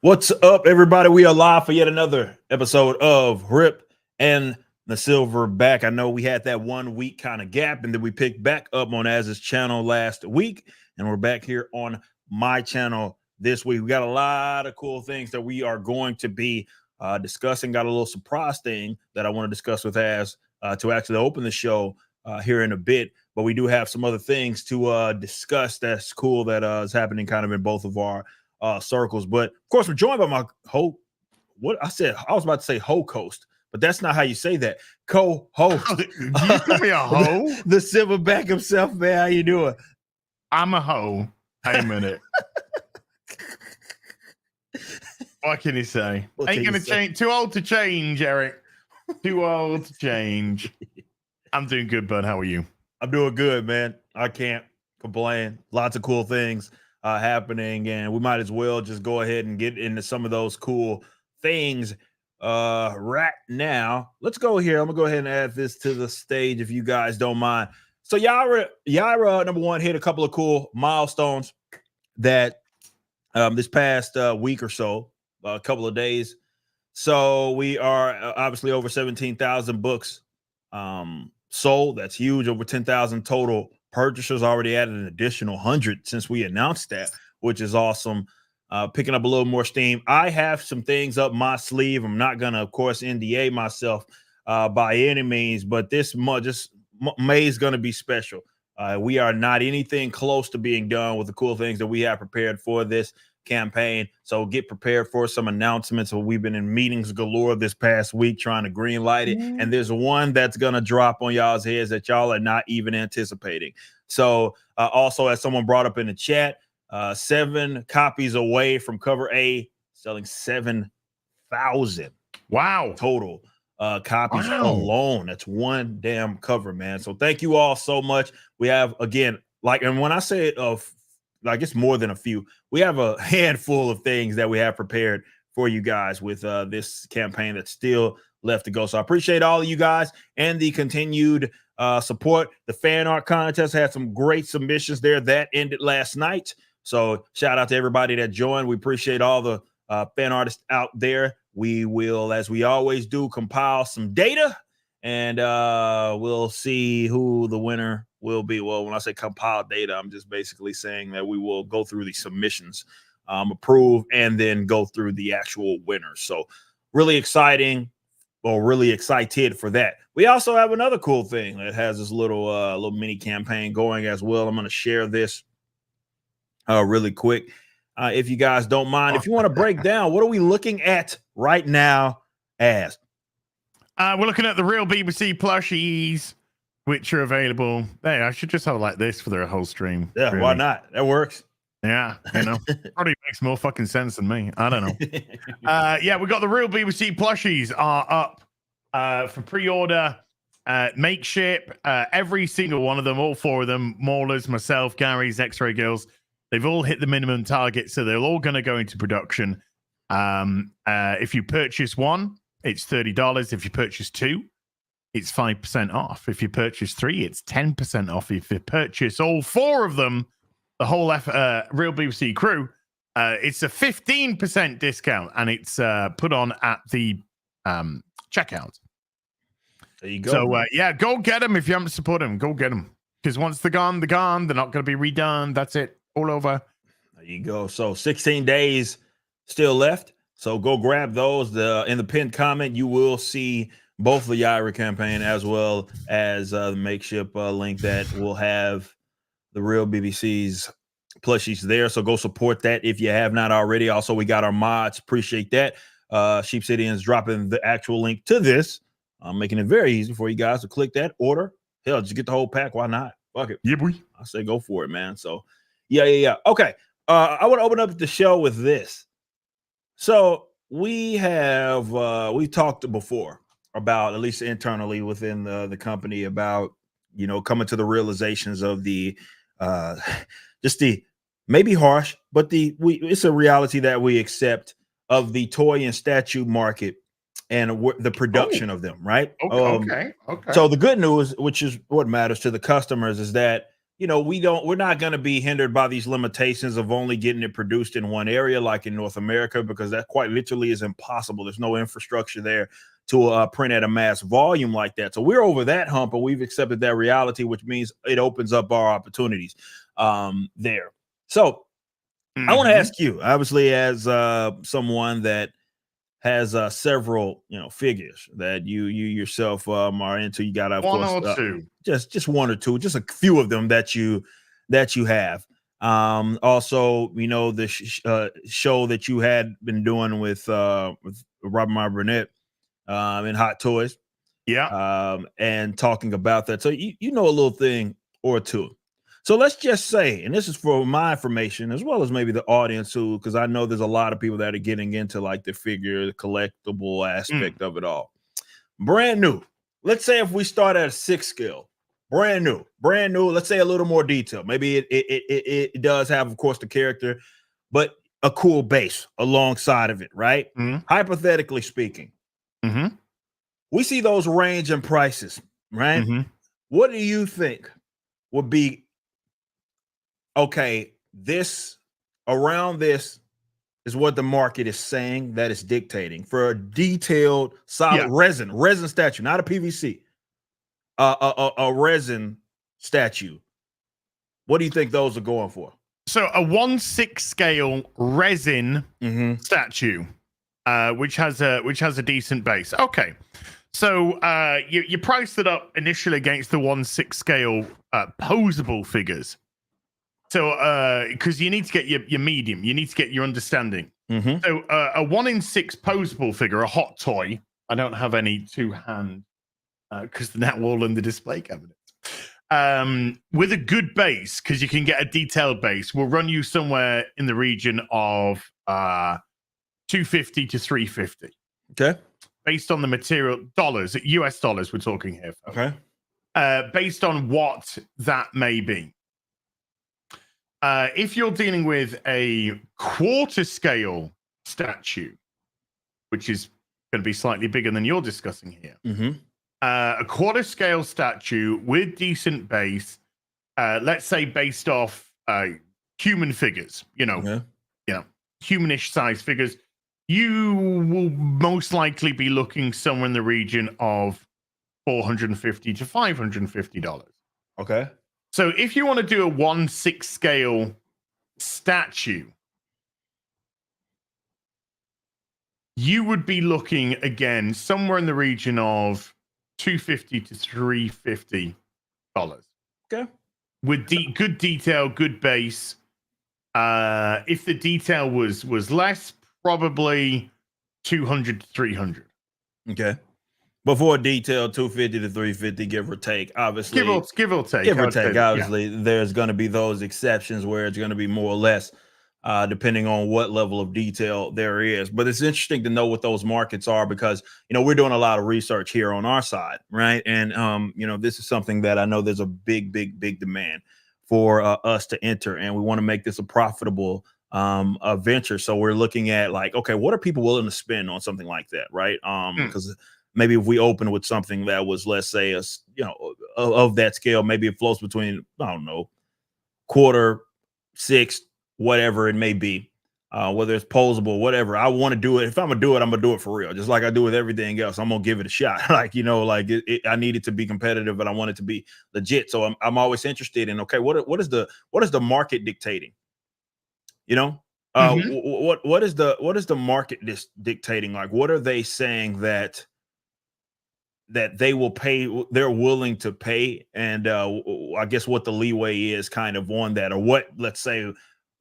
What's up, everybody? We are live for yet another episode of Rip and the Silverback. I know we had that 1 week kind of gap, and then we picked back up on Az's channel last week, and we're back here on my channel this week. We got a lot of cool things that we are going to be discussing. Got a little surprise thing that I want to discuss with Az to actually open the show here in a bit, but we do have some other things to discuss that's cool that is happening kind of in both of our circles. But of course, we're joined by my I was about to say ho-coast, but that's not how you say that. Co-host. You call me a hoe? The Silverback himself, man. How you doing? I'm a hoe. Hey, a minute. What can you say? Ain't gonna change. Too old to change, Eric. Too old to change. I'm doing good, bud. How are you? I'm doing good, man. I can't complain. Lots of cool things happening, and we might as well just go ahead and get into some of those cool things right now. Let's go here. I'm gonna go ahead and add this to the stage if you guys don't mind. So Yaira number one hit a couple of cool milestones that this past week or so, a couple of days. So we are obviously over 17,000 books sold. That's huge. Over 10,000 total purchasers. Already added an additional 100 since we announced that, which is awesome. Picking up a little more steam. I have some things up my sleeve. I'm not gonna, of course, NDA myself by any means, but this May is gonna be special. We are not anything close to being done with the cool things that we have prepared for this campaign. So get prepared for some announcements. We've been in meetings galore this past week trying to green light it. And there's one that's going to drop on y'all's heads that y'all are not even anticipating. So also, as someone brought up in the chat, 7 copies away from cover A, selling 7,000. Wow. Total copies alone. That's one damn cover, man. So thank you all so much. We have, again, and when I say like it's more than a few, we have a handful of things that we have prepared for you guys with this campaign that's still left to go. So I appreciate all of you guys and the continued support. The fan art contest had some great submissions there. That ended last night. So shout out to everybody that joined. We appreciate all the fan artists out there. We will, as we always do, compile some data, and we'll see who the winner will be. Well, when I say compile data, I'm just basically saying that we will go through the submissions, approve, and then go through the actual winners. So really exciting, or really excited for that. We also have another cool thing that has this little mini campaign going as well. I'm going to share this really quick. If you guys don't mind, if you want to break down, what are we looking at right now as? We're looking at the real BBC plushies, which are available. Hey, I should just have it like this for the whole stream. Yeah, really. Why not? That works. Yeah, probably makes more fucking sense than me. I don't know. Yeah, we got the real BBC plushies are up for pre-order. Make ship. Every single one of them, all 4 of them, Maulers, myself, Gary's, X-Ray Girls, they've all hit the minimum target, so they're all going to go into production. If you purchase 1, it's $30. If you purchase 2, it's 5% off. If you purchase 3, it's 10% off. If you purchase all 4 of them, the whole real BBC crew, it's a 15% discount, and it's put on at the checkout. There you go. So yeah, go get them if you haven't supported them. Go get them, because once they're gone, they're gone. They're not going to be redone. That's it. All over. There you go. So 16 days still left. So go grab those. In the pinned comment, you will see both the Yaira campaign as well as the makeshift link that will have the real BBC's plushies there. So go support that if you have not already. Also, we got our mods. Appreciate that. Sheep Cityans dropping the actual link to this. I'm making it very easy for you guys to click that, order. Hell, just get the whole pack. Why not? Fuck it. Yeah, boy. I say go for it, man. So yeah. Okay. I want to open up the show with this. So we have we talked before about, at least internally within the company, about coming to the realizations of the just the maybe harsh, but it's a reality that we accept of the toy and statue market and the production of them, right? Okay. So the good news, which is what matters to the customers, is that we're not going to be hindered by these limitations of only getting it produced in one area, like in North America, because that quite literally is impossible. There's no infrastructure there to print at a mass volume like that. So we're over that hump, and we've accepted that reality, which means it opens up our opportunities there. So I want to ask you, obviously, as someone that has several figures that you yourself are into. You got, of one course, or two, just one or two, just a few of them that you have. Also, the show that you had been doing with Robert Meyer Burnett in Hot Toys, and talking about that. So you know a little thing or two. So let's just say, and this is for my information as well as maybe the audience too, because I know there's a lot of people that are getting into like the figure, the collectible aspect of it all. Brand new. Let's say if we start at a 6 scale, brand new. Let's say a little more detail. Maybe it does have, of course, the character, but a cool base alongside of it, right? Hypothetically speaking, we see those range in prices, right? What do you think would be okay? This is what the market is saying that is dictating for a detailed, solid resin statue, not a PVC, a resin statue. What do you think those are going for? So a 1/6 scale resin statue, which has a decent base. Okay, so you priced it up initially against the 1/6 scale posable figures. So because you need to get your medium, you need to get your understanding. So a 1/6 posable figure, a hot toy. I don't have any to hand because they're now all in the display cabinet. With a good base, because you can get a detailed base, will run you somewhere in the region of $250 to $350. Okay. Based on the material, US dollars, we're talking here. Folks. Okay. Based on what that may be. If you're dealing with a quarter scale statue, which is going to be slightly bigger than you're discussing here, a quarter scale statue with decent base, let's say based off human figures, humanish size figures, you will most likely be looking somewhere in the region of $450 to $550. Okay. So if you want to do a 1/6 scale statue, you would be looking again somewhere in the region of $250 to $350. Okay. With good detail, good base. If the detail was less, probably $200 to $300. Okay. Before detail, $250 to $350, give or take. Obviously, give or take. Obviously, there's going to be those exceptions where it's going to be more or less, depending on what level of detail there is. But it's interesting to know what those markets are because we're doing a lot of research here on our side, right? And this is something that I know there's a big demand for us to enter, and we want to make this a profitable venture. So we're looking at like, okay, what are people willing to spend on something like that, right? Because maybe if we open with something that was, let's say, of that scale, maybe it floats between, I don't know, quarter, 6, whatever it may be, whether it's posable, whatever. I want to do it. If I'm gonna do it, I'm gonna do it for real, just like I do with everything else. I'm gonna give it a shot. I need it to be competitive, but I want it to be legit. So I'm always interested in, okay, what is the market dictating? What is the market dictating? Like, what are they saying that they will pay, they're willing to pay, and I guess what the leeway is kind of on that, or what, let's say,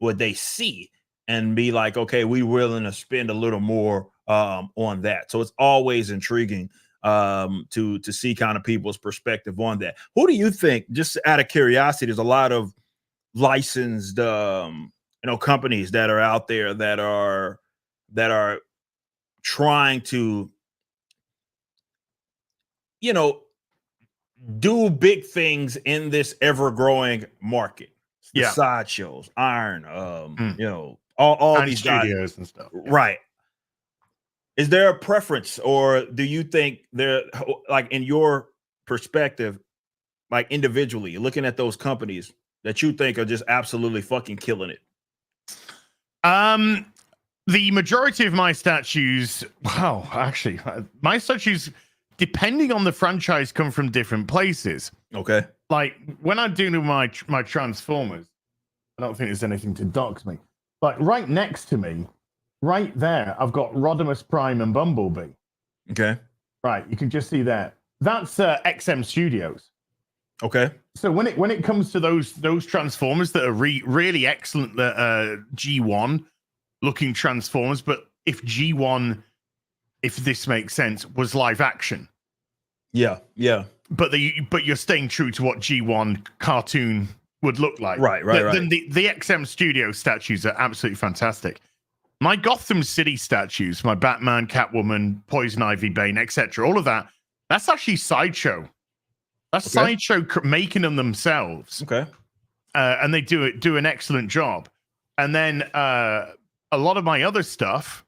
would they see and be like, okay, we willing to spend a little more on that. So it's always intriguing to see kind of people's perspective on that. Who do you think, just out of curiosity, there's a lot of licensed companies that are out there that are trying to do big things in this ever-growing market. The sideshows, Iron, all these studios guys and stuff. Right. Is there a preference, or do you think there, like, in your perspective, like individually looking at those companies, that you think are just absolutely fucking killing it? The majority of my statues, wow, actually, my statues, depending on the franchise, come from different places. Okay. Like when I'm doing my Transformers, I don't think there's anything to dox me. Like right next to me, right there, I've got Rodimus Prime and Bumblebee. Okay. Right, you can just see that. That's XM Studios. Okay. So when it comes to those Transformers that are really excellent, G1 looking Transformers, but if G1, if this makes sense, was live action. Yeah. But you're staying true to what G1 cartoon would look like. Right. Then the XM Studio statues are absolutely fantastic. My Gotham City statues, my Batman, Catwoman, Poison Ivy, Bane, etc., all of that, that's actually Sideshow. That's Sideshow making them themselves. Okay. And they do an excellent job. And then a lot of my other stuff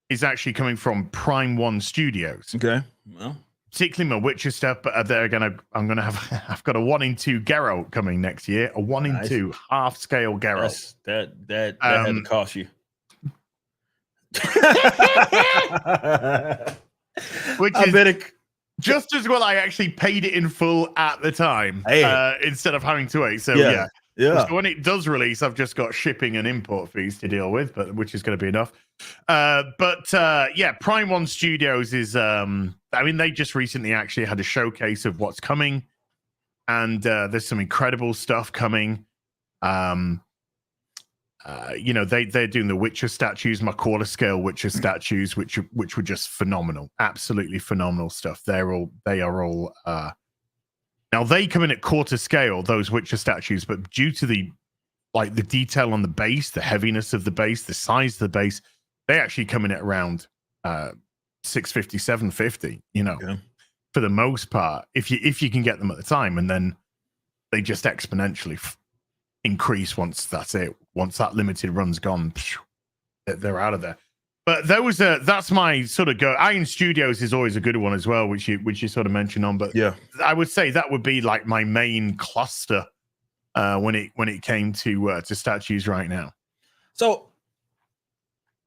is actually coming from Prime One Studios. Okay. Well, particularly my Witcher stuff, but I've got a 1-in-2 Geralt coming next year, a 1-in-2 half scale Geralt. That had to cost you. Which is just as well. I actually paid it in full at the time, instead of having to wait. So yeah. So when it does release, I've just got shipping and import fees to deal with, but which is going to be enough. Prime One Studios is. I mean, they just recently actually had a showcase of what's coming, and there's some incredible stuff coming. They're doing the Witcher statues, my quarter scale Witcher statues, which were just phenomenal, absolutely phenomenal stuff. They are all. Now they come in at quarter scale, those Witcher statues, but due to the detail on the base, the heaviness of the base, the size of the base, they actually come in at around 650, 750. For the most part, if you can get them at the time, and then they just exponentially increase once that's it. Once that limited run's gone, they're out of there. But that's my sort of go. Iron Studios is always a good one as well, which you sort of mentioned on. But yeah, I would say that would be like my main cluster when it came to statues right now. So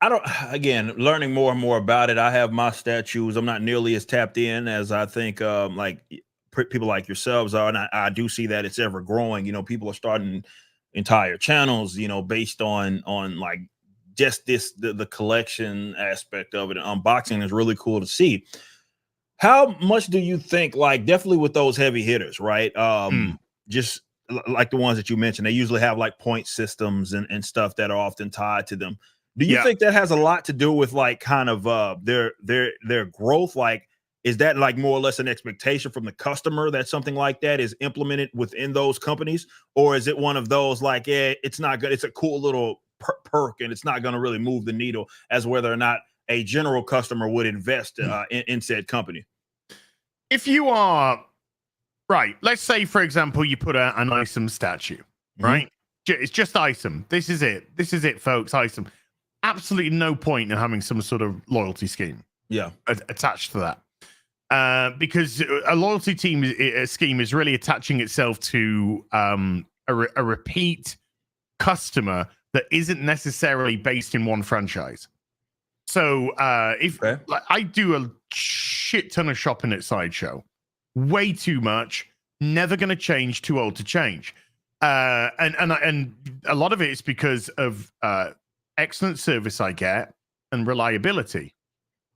learning more and more about it. I have my statues. I'm not nearly as tapped in as I think people like yourselves are, and I do see that it's ever growing. People are starting entire channels, based on like just the collection aspect of it. And unboxing is really cool to see. How much do you think, like, definitely with those heavy hitters, right? Just like the ones that you mentioned, they usually have like point systems and stuff that are often tied to them. Do you think that has a lot to do with like kind of their growth? Like, is that like more or less an expectation from the customer that something like that is implemented within those companies? Or is it one of those like, it's not good, it's a cool little perk and it's not going to really move the needle as whether or not a general customer would invest in said company? If you are, right, let's say, for example, you put out an ISOM statue, right? It's just ISOM. This is it, folks, ISOM. Absolutely no point in having some sort of loyalty scheme attached to that. Because a loyalty scheme is really attaching itself to a repeat customer that isn't necessarily based in one franchise. So I do a shit ton of shopping at Sideshow, way too much, never going to change, too old to change. And a lot of it is because of excellent service I get and reliability.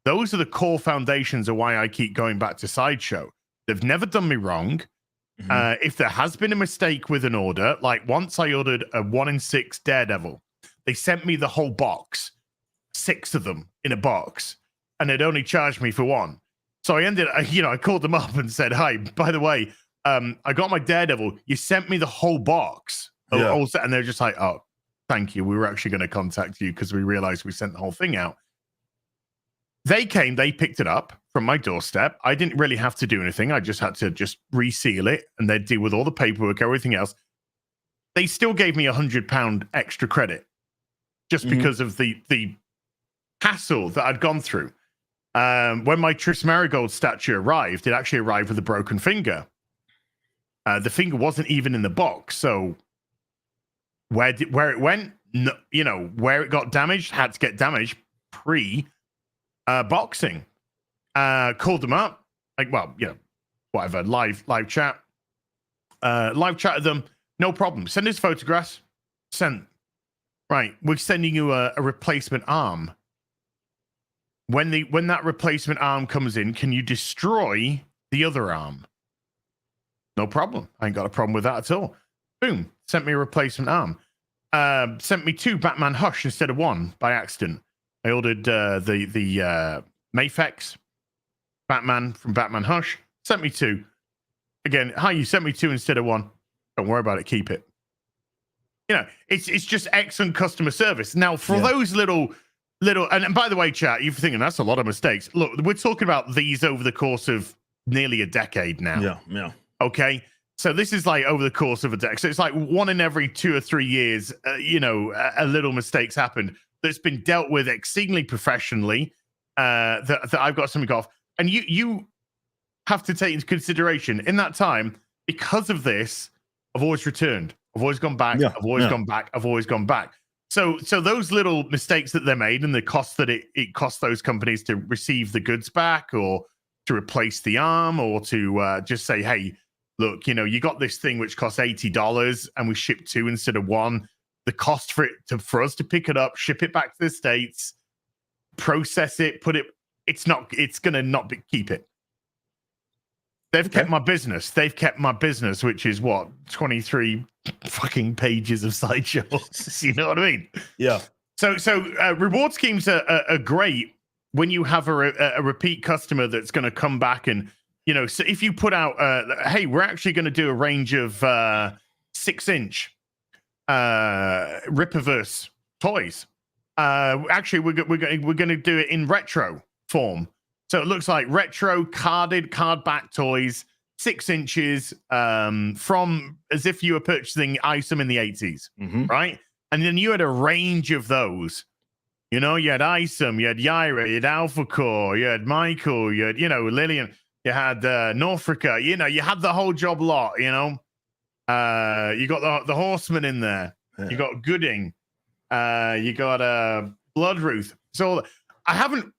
Those are the core foundations of why I keep going back to Sideshow. They've never done me wrong. If there has been a mistake with an order, like once I ordered a 1-in-6 Daredevil, they sent me the whole box, 6 of them in a box, and they'd only charged me for 1. So I called them up and said, "Hi, by the way, I got my Daredevil. You sent me the whole box." And they're just like, "Oh, thank you. We were actually going to contact you because we realized we sent the whole thing out." They came, they picked it up from my doorstep. I didn't really have to do anything. I just had to reseal it, and they'd deal with all the paperwork, everything else. They still gave me £100 extra credit just because of the hassle that I'd gone through. When my Triss Marigold statue arrived, it actually arrived with a broken finger. The finger wasn't even in the box, so where it went, no, where it got damaged, had to get damaged pre boxing. Called them up, like, well, whatever, live chat. Live chat with them, no problem. Send us photographs. Sent. Right, we're sending you a replacement arm. When that replacement arm comes in, can you destroy the other arm? No problem. I ain't got a problem with that at all. Boom, sent me a replacement arm. Sent me 2 Batman Hush instead of 1 by accident. I ordered the Mafex Batman from Batman Hush. Sent me 2. Again, hi, you sent me 2 instead of 1. Don't worry about it. Keep it. It's just excellent customer service. Now, for those little, and by the way, chat, you're thinking that's a lot of mistakes. Look, we're talking about these over the course of nearly a decade now. Yeah. Okay. So this is like over the course of a decade. So it's like 1 in every 2 or 3 years, a little mistakes happened that's been dealt with exceedingly professionally, that I've got something off. And you have to take into consideration in that time, because of this, I've always returned. I've always gone back. I've always gone back. I've always gone back. So those little mistakes that they made and the cost that it cost those companies to receive the goods back, or to replace the arm, or to just say, hey, look, you got this thing which costs $80 and we shipped 2 instead of 1. The cost for us to pick it up, ship it back to the States, process it, it's going to not keep it. They've kept my business. They've kept my business, which is what, 23 fucking pages of slideshows. You know what I mean? Yeah. So reward schemes are great when you have a repeat customer that's going to come back and, so if you put out, hey, we're actually going to do a range of 6-inch Rippaverse toys. Actually, we're going to do it in retro form. So it looks like retro card back toys, 6 inches, from as if you were purchasing item in the 80s, right? And then you had a range of those. You had Isom, you had Yaira, you had Alpha Core, you had Michael, you had, Lillian, you had Norfolka, you had the whole job lot, you got the Horseman in there, you got Gooding, you got Bloodruth. So I haven't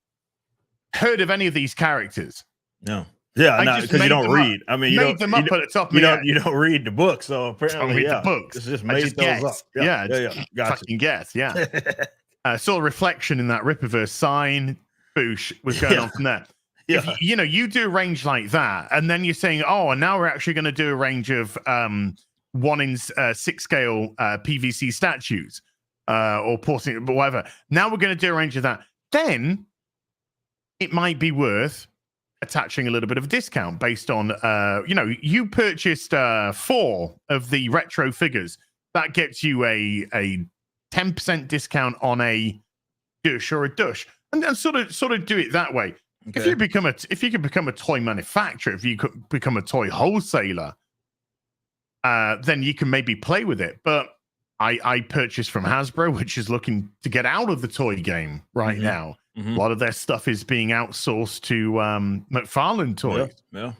heard of any of these characters. No. Yeah, because you don't read. I mean, you don't at the top. You don't read the book, so apparently, read the books. It's just made those up. Yeah. Gotcha. Fucking guess. Yeah. Saw a reflection in that Rippaverse sign. Boosh was going on from there. Yeah. If you do a range like that, and then you're saying, oh, and now we're actually going to do a range of 1 in 6 scale PVC statues, or porcelain, but whatever. Now we're going to do a range of that. Then it might be worth attaching a little bit of a discount based on, you purchased 4 of the retro figures. That gets you a 10% discount on a Dush or a Dush, and sort of do it that way. Okay. If you can become a toy manufacturer, if you could become a toy wholesaler, then you can maybe play with it. But I purchased from Hasbro, which is looking to get out of the toy game right now. A lot of their stuff is being outsourced to McFarlane Toys. Yeah.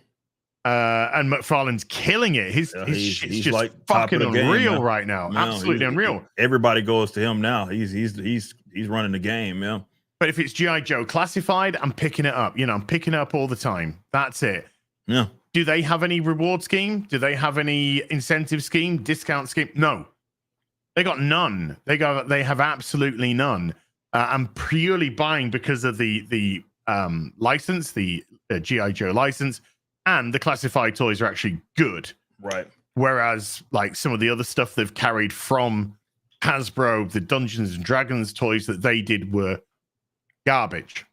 And McFarlane's killing it. His shit's just like fucking unreal right now. No, absolutely unreal. Everybody goes to him now. He's running the game. Yeah. But if it's G.I. Joe Classified, I'm picking it up. I'm picking it up all the time. That's it. Yeah. Do they have any reward scheme? Do they have any incentive scheme, discount scheme? No. They got none. They have absolutely none. I'm purely buying because of the license, the G.I. Joe license, and the classified toys are actually good. Right. Whereas, like some of the other stuff they've carried from Hasbro, the Dungeons and Dragons toys that they did were garbage,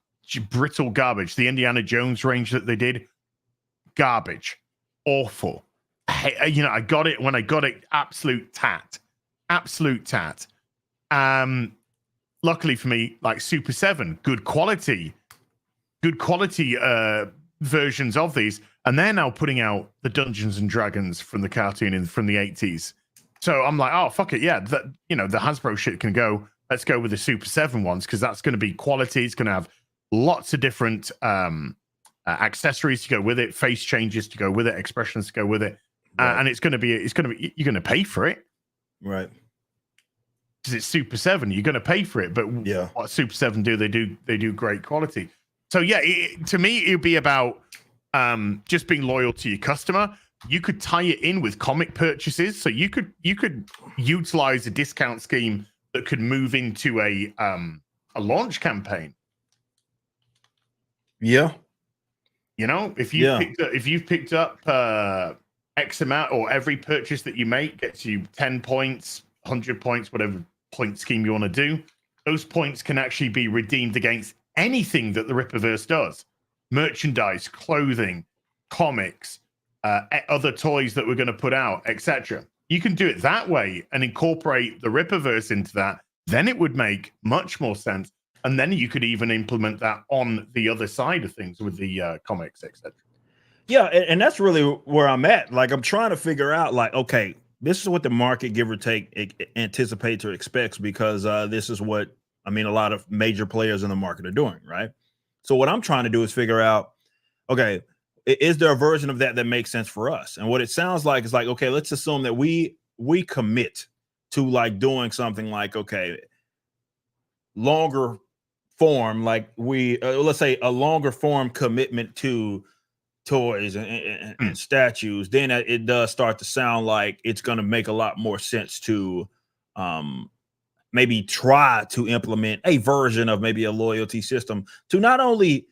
brittle garbage. The Indiana Jones range that they did, garbage, awful. I got it when I got it. Absolute tat. Luckily for me, like Super 7, good quality versions of these, and they're now putting out the Dungeons and Dragons from the cartoon from the 80s. So I'm like, oh fuck it, yeah, the Hasbro shit can go. Let's go with the Super 7 ones because that's going to be quality. It's going to have lots of different accessories to go with it, face changes to go with it, expressions to go with it, and it's going to be you're going to pay for it, right? because it's Super 7. You're going to pay for it. But Yeah. what Super 7 do, they do great quality. So yeah, to me, it would be about just being loyal to your customer. You could tie it in with comic purchases. So you could utilize a discount scheme that could move into a launch campaign. Yeah. You know, if you've picked up X amount, or every purchase that you make gets you 10 points, 100 points, whatever point scheme you want to do, those points can actually be redeemed against anything that the Rippaverse does. Merchandise, clothing, comics, other toys that we're going to put out, etc. You can do it that way and incorporate the Rippaverse into that. Then it would make much more sense. And then you could even implement that on the other side of things with the comics, etc. Yeah, and that's really where I'm at. Like, I'm trying to figure out, like, okay, this is what the market, give or take, anticipates or expects, because this is what, I mean, a lot of major players in the market are doing, right? So what I'm trying to do is figure out, okay, is there a version of that that makes sense for us? And what it sounds like is like, okay, let's assume that we commit to like doing something like, okay, longer form, like we let's say a longer form commitment to toys and statues, then it does start to sound like it's going to make a lot more sense to maybe try to implement a version of maybe a loyalty system to not only,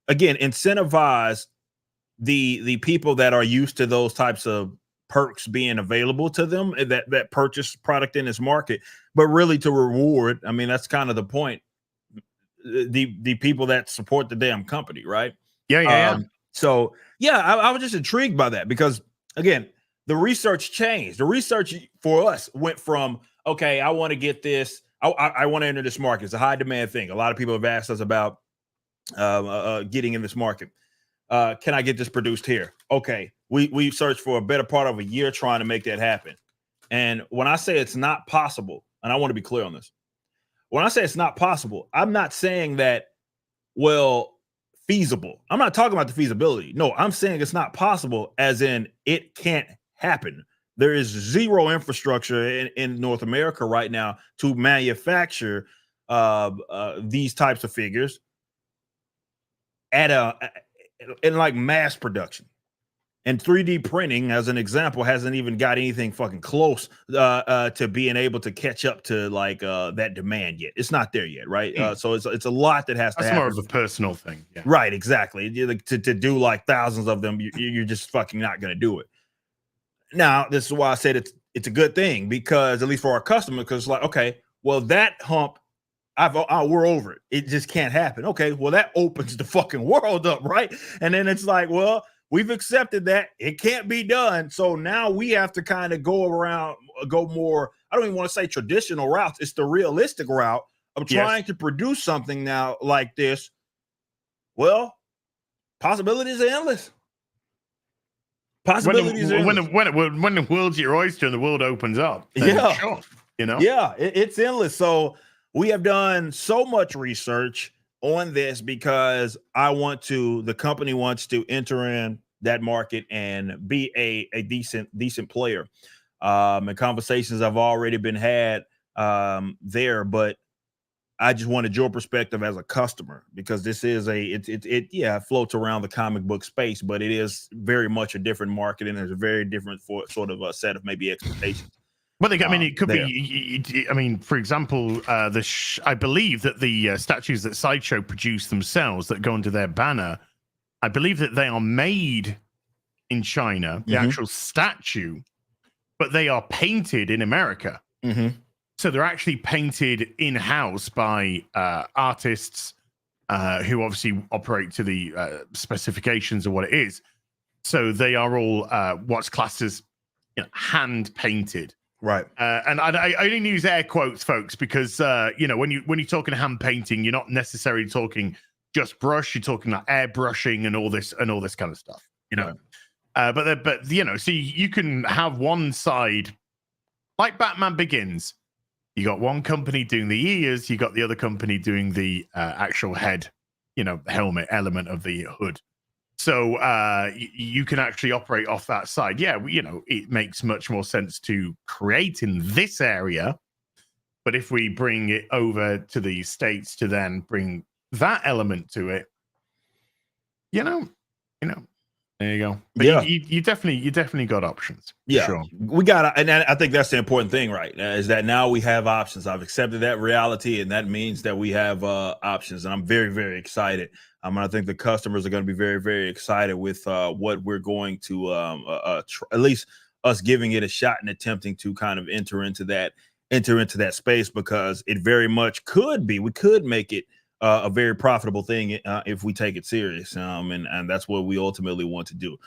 again, incentivize the people that are used to those types of perks being available to them that purchase product in this market, but really to reward, I mean, that's kind of the point, the people that support the damn company, right? Yeah. So yeah, I was just intrigued by that, because again, the research changed. The research for us went from, okay, I want to get this, I want to enter this market. It's a high demand thing. A lot of people have asked us about getting in this market. Can I get this produced here? Okay, we searched for a better part of a year trying to make that happen. And when I say it's not possible, and I want to be clear on this, when I say it's not possible, I'm not saying that, well, feasible. I'm not talking about the feasibility. No, I'm saying it's not possible, as in it can't happen. There is zero infrastructure in North America right now to manufacture these types of figures in like mass production. And 3D printing, as an example, hasn't even got anything fucking close to being able to catch up to like that demand yet. It's not there yet, right? So it's a lot that has to happen. That's more of a personal thing. Yeah. Right, exactly. To do like thousands of them, you're just fucking not going to do it. Now, this is why I said it's a good thing, because at least for our customer, because it's like, okay, well, that hump, we're over it. It just can't happen. Okay, well, that opens the fucking world up, right? And then it's like, well, we've accepted that it can't be done. So now we have to kind of go more, I don't even want to say traditional routes. It's the realistic route of trying to produce something now like this. Well, possibilities are endless. Possibilities are endless. When the world's your oyster and the world opens up. Yeah. Sure, you know? Yeah, it's endless. So we have done so much research on this because the company wants to enter in that market and be a decent player. And conversations have already been had there, but I just wanted your perspective as a customer, because this is it floats around the comic book space, but it is very much a different market, and there's a very different sort of a set of maybe expectations. Well, I mean, it could be. I mean, for example, I believe that the statues that Sideshow produce themselves that go under their banner, I believe that they are made in China, the actual statue, but they are painted in America. So they're actually painted in-house by artists who obviously operate to the specifications of what it is. So they are all what's classed as hand painted. Right. And I only use air quotes, folks, because when you're talking hand painting, you're not necessarily talking just brush. You're talking like airbrushing and all this kind of stuff. Right. But so you can have one side like Batman Begins. You got one company doing the ears. You got the other company doing the actual head, helmet element of the hood. So you can actually operate off that side. Yeah, it makes much more sense to create in this area But if we bring it over to the States to then bring that element to it, you know, there you go. But Yeah. you definitely got options. Yeah, Sure. we got, and I think that's the important thing, right? Is that now we have options. I've accepted that reality, and that means that we have options, and I'm very, very excited. And I think the customers are going to be very, very excited with what we're going to, at least us giving it a shot and attempting to kind of enter into that space, because it very much could be. We could make it a very profitable thing if we take it serious, and that's what we ultimately want to do.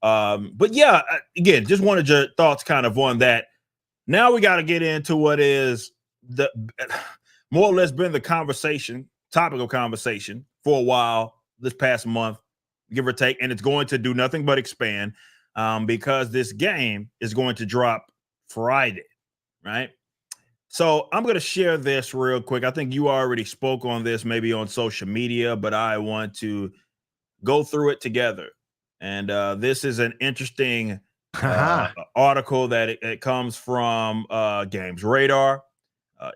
But yeah, again, just wanted your thoughts kind of on that. Now we got to get into what is the more or less been the topic of conversation for a while this past month, give or take, and it's going to do nothing but expand because this game is going to drop Friday, right? So I'm going to share this real quick. I think you already spoke on this maybe on social media, but I want to go through it together. And this is an interesting article that it comes from Games Radar.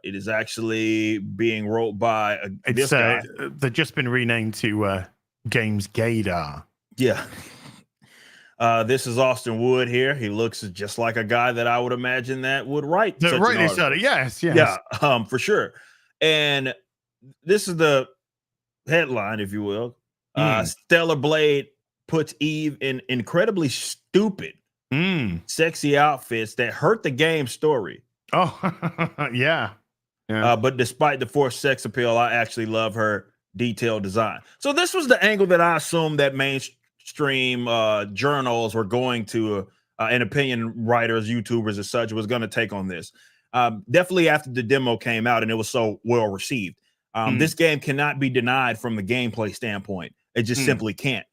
It is actually being wrote by this guy. They've just been renamed to Games Gaydar. Yeah. This is Austin Wood here. He looks just like a guy that I would imagine that would write. Yes. Yeah, for sure. And this is the headline, if you will. Stellar Blade puts Eve in incredibly stupid, sexy outfits that hurt the game story. Oh, yeah. But despite the forced sex appeal, I actually love her detailed design. So this was the angle that I assumed that mainstream journals were going to, and opinion writers, YouTubers as such, was going to take on this. Definitely after the demo came out and it was so well received. This game cannot be denied from the gameplay standpoint. It just simply can't.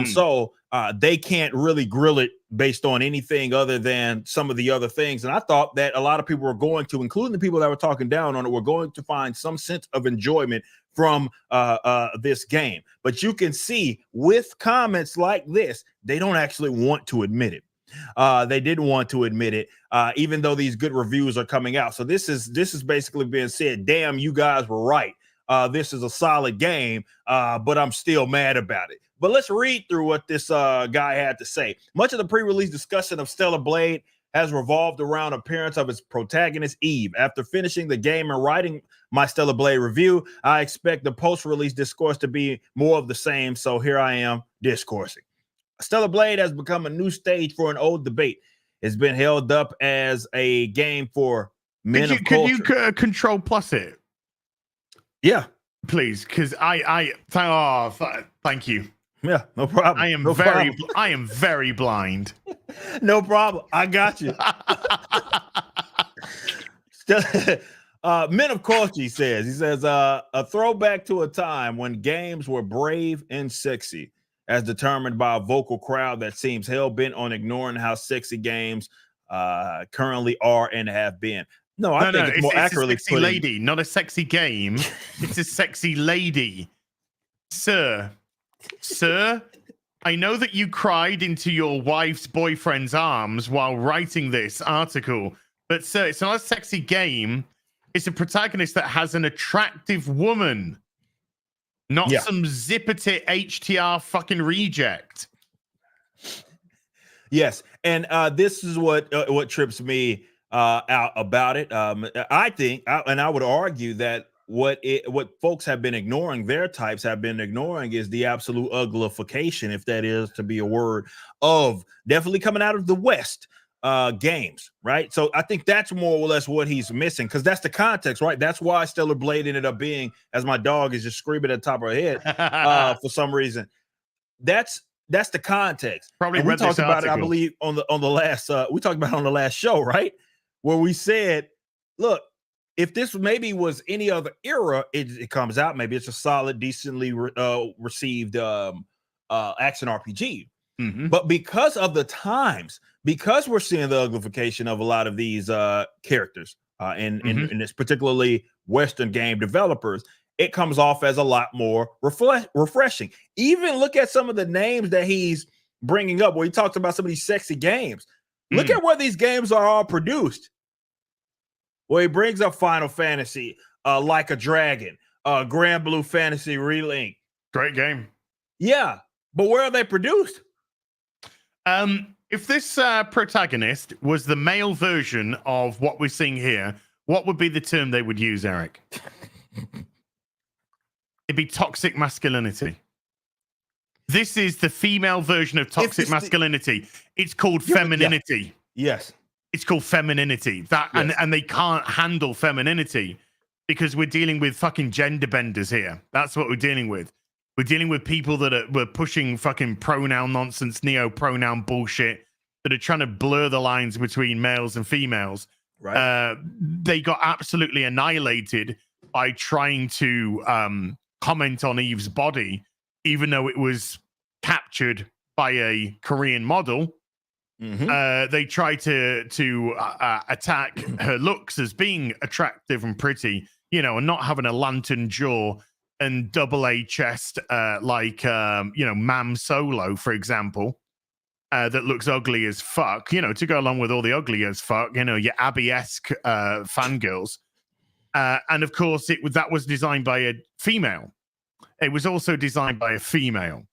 So they can't really grill it based on anything other than some of the other things. And I thought that a lot of people were going to, including the people that were talking down on it, were going to find some sense of enjoyment from this game. But you can see with comments like this, they don't actually want to admit it. They didn't want to admit it, even though these good reviews are coming out. So this is basically being said, damn, you guys were right. This is a solid game, but I'm still mad about it. But let's read through what this guy had to say. Much of the pre-release discussion of Stellar Blade has revolved around appearance of its protagonist, Eve. After finishing the game and writing my Stellar Blade review, I expect the post-release discourse to be more of the same, so here I am discoursing. Stellar Blade has become a new stage for an old debate. It's been held up as a game for men of culture. Could you control plus it? Yeah. Please, because thank you. Yeah, no problem. I am very blind. No problem. I got you. Men of culture, he says, a throwback to a time when games were brave and sexy, as determined by a vocal crowd that seems hell-bent on ignoring how sexy games currently are and have been. No, I think it's more accurately a sexy lady, not a sexy game. It's a sexy lady. Sir, I know that you cried into your wife's boyfriend's arms while writing this article, but sir, it's not a sexy game. It's a protagonist that has an attractive woman, not some zipper-tit HTR fucking reject. Yes, and this is what trips me out about it. I think, and I would argue that what folks have been ignoring, their types have been ignoring, is the absolute uglification, if that is to be a word, of definitely coming out of the West games, right? So I think that's more or less what he's missing, because that's the context, right? That's why Stellar Blade ended up being, as my dog is just screaming at the top of her head for some reason. That's the context. Probably we talked about it, I believe, on the last we talked about it on the last show, right? Where we said, look, if this maybe was any other era, it comes out, maybe it's a solid, decently received action RPG. But because of the times, because we're seeing the uglification of a lot of these characters in this particularly Western game developers, it comes off as a lot more refreshing. Even look at some of the names that he's bringing up where he talks about some of these sexy games. Look at where these games are all produced. Well, he brings up Final Fantasy, Like a Dragon, Grand Blue Fantasy Relink. Great game. Yeah, but where are they produced? If this protagonist was the male version of what we're seeing here, what would be the term they would use, Eric? It'd be toxic masculinity. This is the female version of toxic masculinity. It's called femininity. Yeah. Yes. It's called femininity. That yes. and they can't handle femininity because we're dealing with fucking gender benders here. That's what we're dealing with. We're dealing with people that were pushing fucking pronoun nonsense, neo-pronoun bullshit, that are trying to blur the lines between males and females. Right. They got absolutely annihilated by trying to comment on Eve's body, even though it was captured by a Korean model. Mm-hmm. They tried to attack her looks as being attractive and pretty, you know, and not having a lantern jaw and double A chest like Mam Solo, for example, that looks ugly as fuck, you know, to go along with all the ugly as fuck, you know, your Abby-esque fangirls. And of course, that was designed by a female. It was also designed by a female.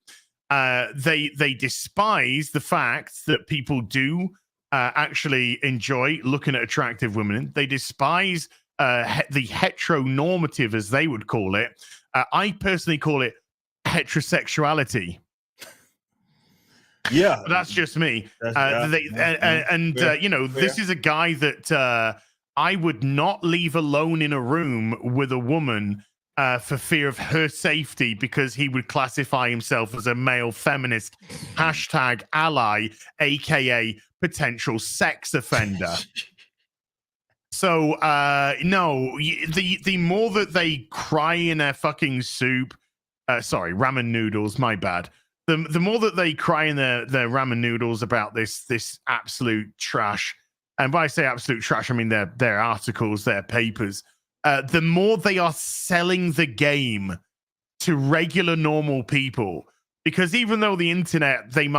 They despise the fact that people do actually enjoy looking at attractive women. They despise the heteronormative, as they would call it. I personally call it heterosexuality. Yeah, but that's just me. Fair. This is a guy that I would not leave alone in a room with a woman for fear of her safety, because he would classify himself as a male feminist #ally, aka potential sex offender. So no, the more that they cry in their fucking soup, ramen noodles, my bad. The more that they cry in their ramen noodles about this absolute trash, and when I say absolute trash, I mean their articles, their papers, the more they are selling the game to regular normal people. Because even though the internet is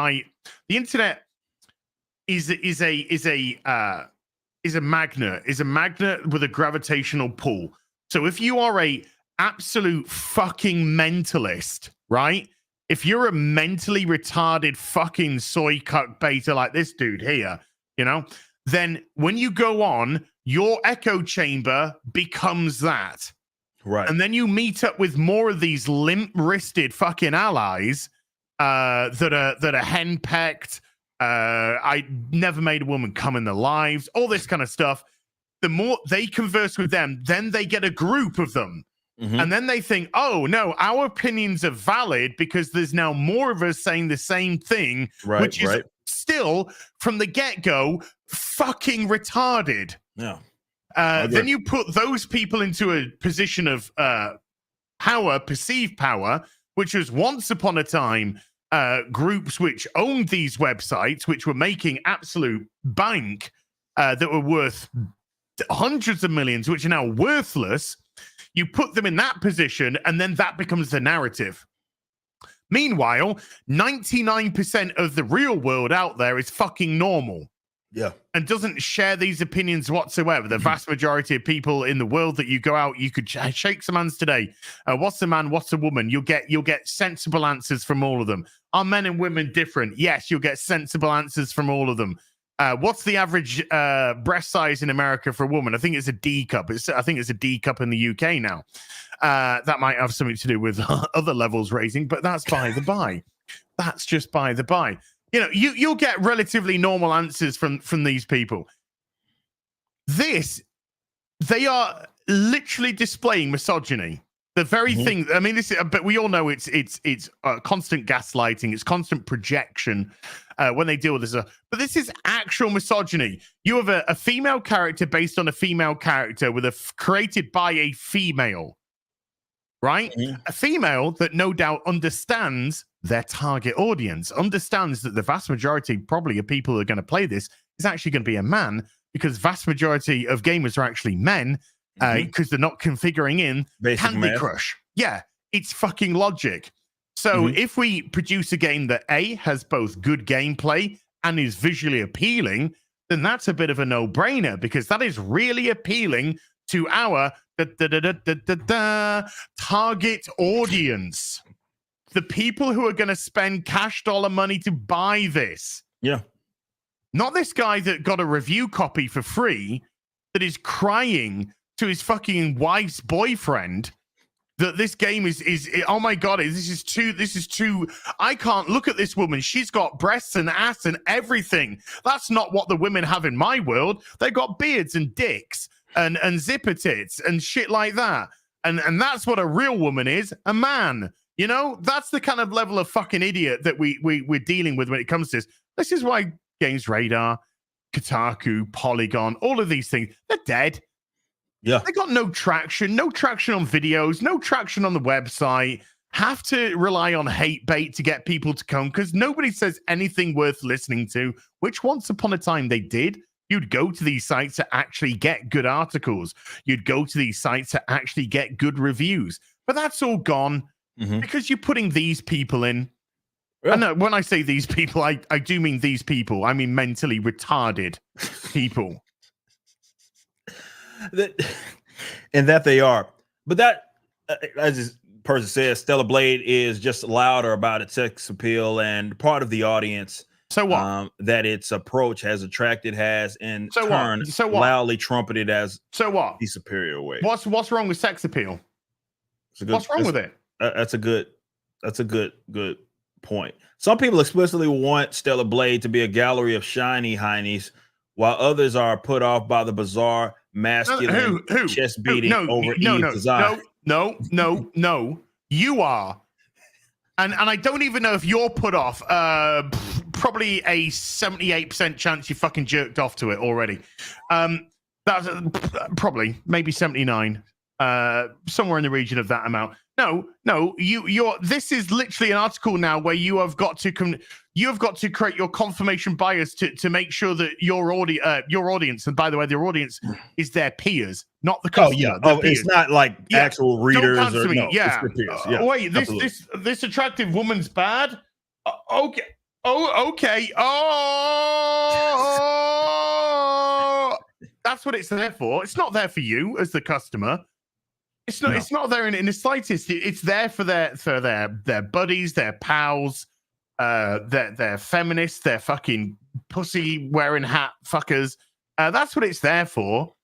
a magnet with a gravitational pull. So if you are a absolute fucking mentalist, right? If you're a mentally retarded fucking soy cuck beta like this dude here, you know, then when you go on, your echo chamber becomes that. Right. And then you meet up with more of these limp-wristed fucking allies that are henpecked. I never made a woman come in their lives, all this kind of stuff. The more they converse with them, then they get a group of them. Mm-hmm. And then they think, oh, no, our opinions are valid because there's now more of us saying the same thing, which is still, from the get-go, fucking retarded. Yeah. Then you put those people into a position of power, perceived power, which was once upon a time groups which owned these websites, which were making absolute bank, that were worth hundreds of millions, which are now worthless. You put them in that position, and then that becomes the narrative. Meanwhile, 99% of the real world out there is fucking normal. Yeah. And doesn't share these opinions whatsoever. The vast majority of people in the world that you go out, you could shake some hands today. What's a man? What's a woman? You'll get sensible answers from all of them. Are men and women different? Yes, you'll get sensible answers from all of them. What's the average breast size in America for a woman? I think it's a D cup. I think it's a D cup in the UK now. That might have something to do with other levels raising, but that's by the by. That's just by the by. You know, you'll get relatively normal answers from these people. They are literally displaying misogyny. The very thing. I mean, but we all know it's constant gaslighting. It's constant projection when they deal with this. But this is actual misogyny. You have a female character based on a female character created by a female, right? Mm-hmm. A female that no doubt understands their target audience, understands that the vast majority probably of people who are going to play this is actually going to be a man, because vast majority of gamers are actually men, because they're not configuring in Basic Candy math. Crush. Yeah, it's fucking logic. So if we produce a game that A, has both good gameplay and is visually appealing, then that's a bit of a no-brainer, because that is really appealing to our target audience. The people who are going to spend cash dollar money to buy this. Yeah. Not this guy that got a review copy for free that is crying to his fucking wife's boyfriend that this game is oh my god, this is too I can't look at this woman. She's got breasts and ass and everything. That's not what the women have in my world. They got beards and dicks and zipper tits and shit like that. And that's what a real woman is, a man. You know, that's the kind of level of fucking idiot that we're dealing with when it comes to this. This is why Games Radar, Kotaku, Polygon, all of these things, they're dead. Yeah. They got no traction on videos, no traction on the website, have to rely on hate bait to get people to come because nobody says anything worth listening to, which once upon a time they did. You'd go to these sites to actually get good articles. You'd go to these sites to actually get good reviews. But that's all gone because you're putting these people in. Yeah. And when I say these people, I do mean these people. I mean mentally retarded people. That they are. But that, as this person says, Stellar Blade is just louder about its sex appeal, and part of the audience so what? That its approach has attracted has in turn loudly trumpeted as the superior way. What's wrong with sex appeal? What's wrong with it? That's a good point. Some people explicitly want Stellar Blade to be a gallery of shiny heinies, while others are put off by the bizarre masculine chest beating over Eve's design. No. You are. And I don't even know if you're put off. Probably a 78% chance you fucking jerked off to it already. That's probably maybe 79. Somewhere in the region of that amount. No, you're. This is literally an article now where you have got to create your confirmation bias to make sure that your audience, and by the way, their audience is their peers, not the customer. It's not like actual readers or no, yeah. It's their peers. Yeah, wait, this attractive woman's bad. Okay. Okay. That's what it's there for. It's not there for you as the customer. It's not. No. It's not there in the slightest. It's there for their buddies, their pals, their feminists, their fucking pussy wearing hat fuckers. That's what it's there for.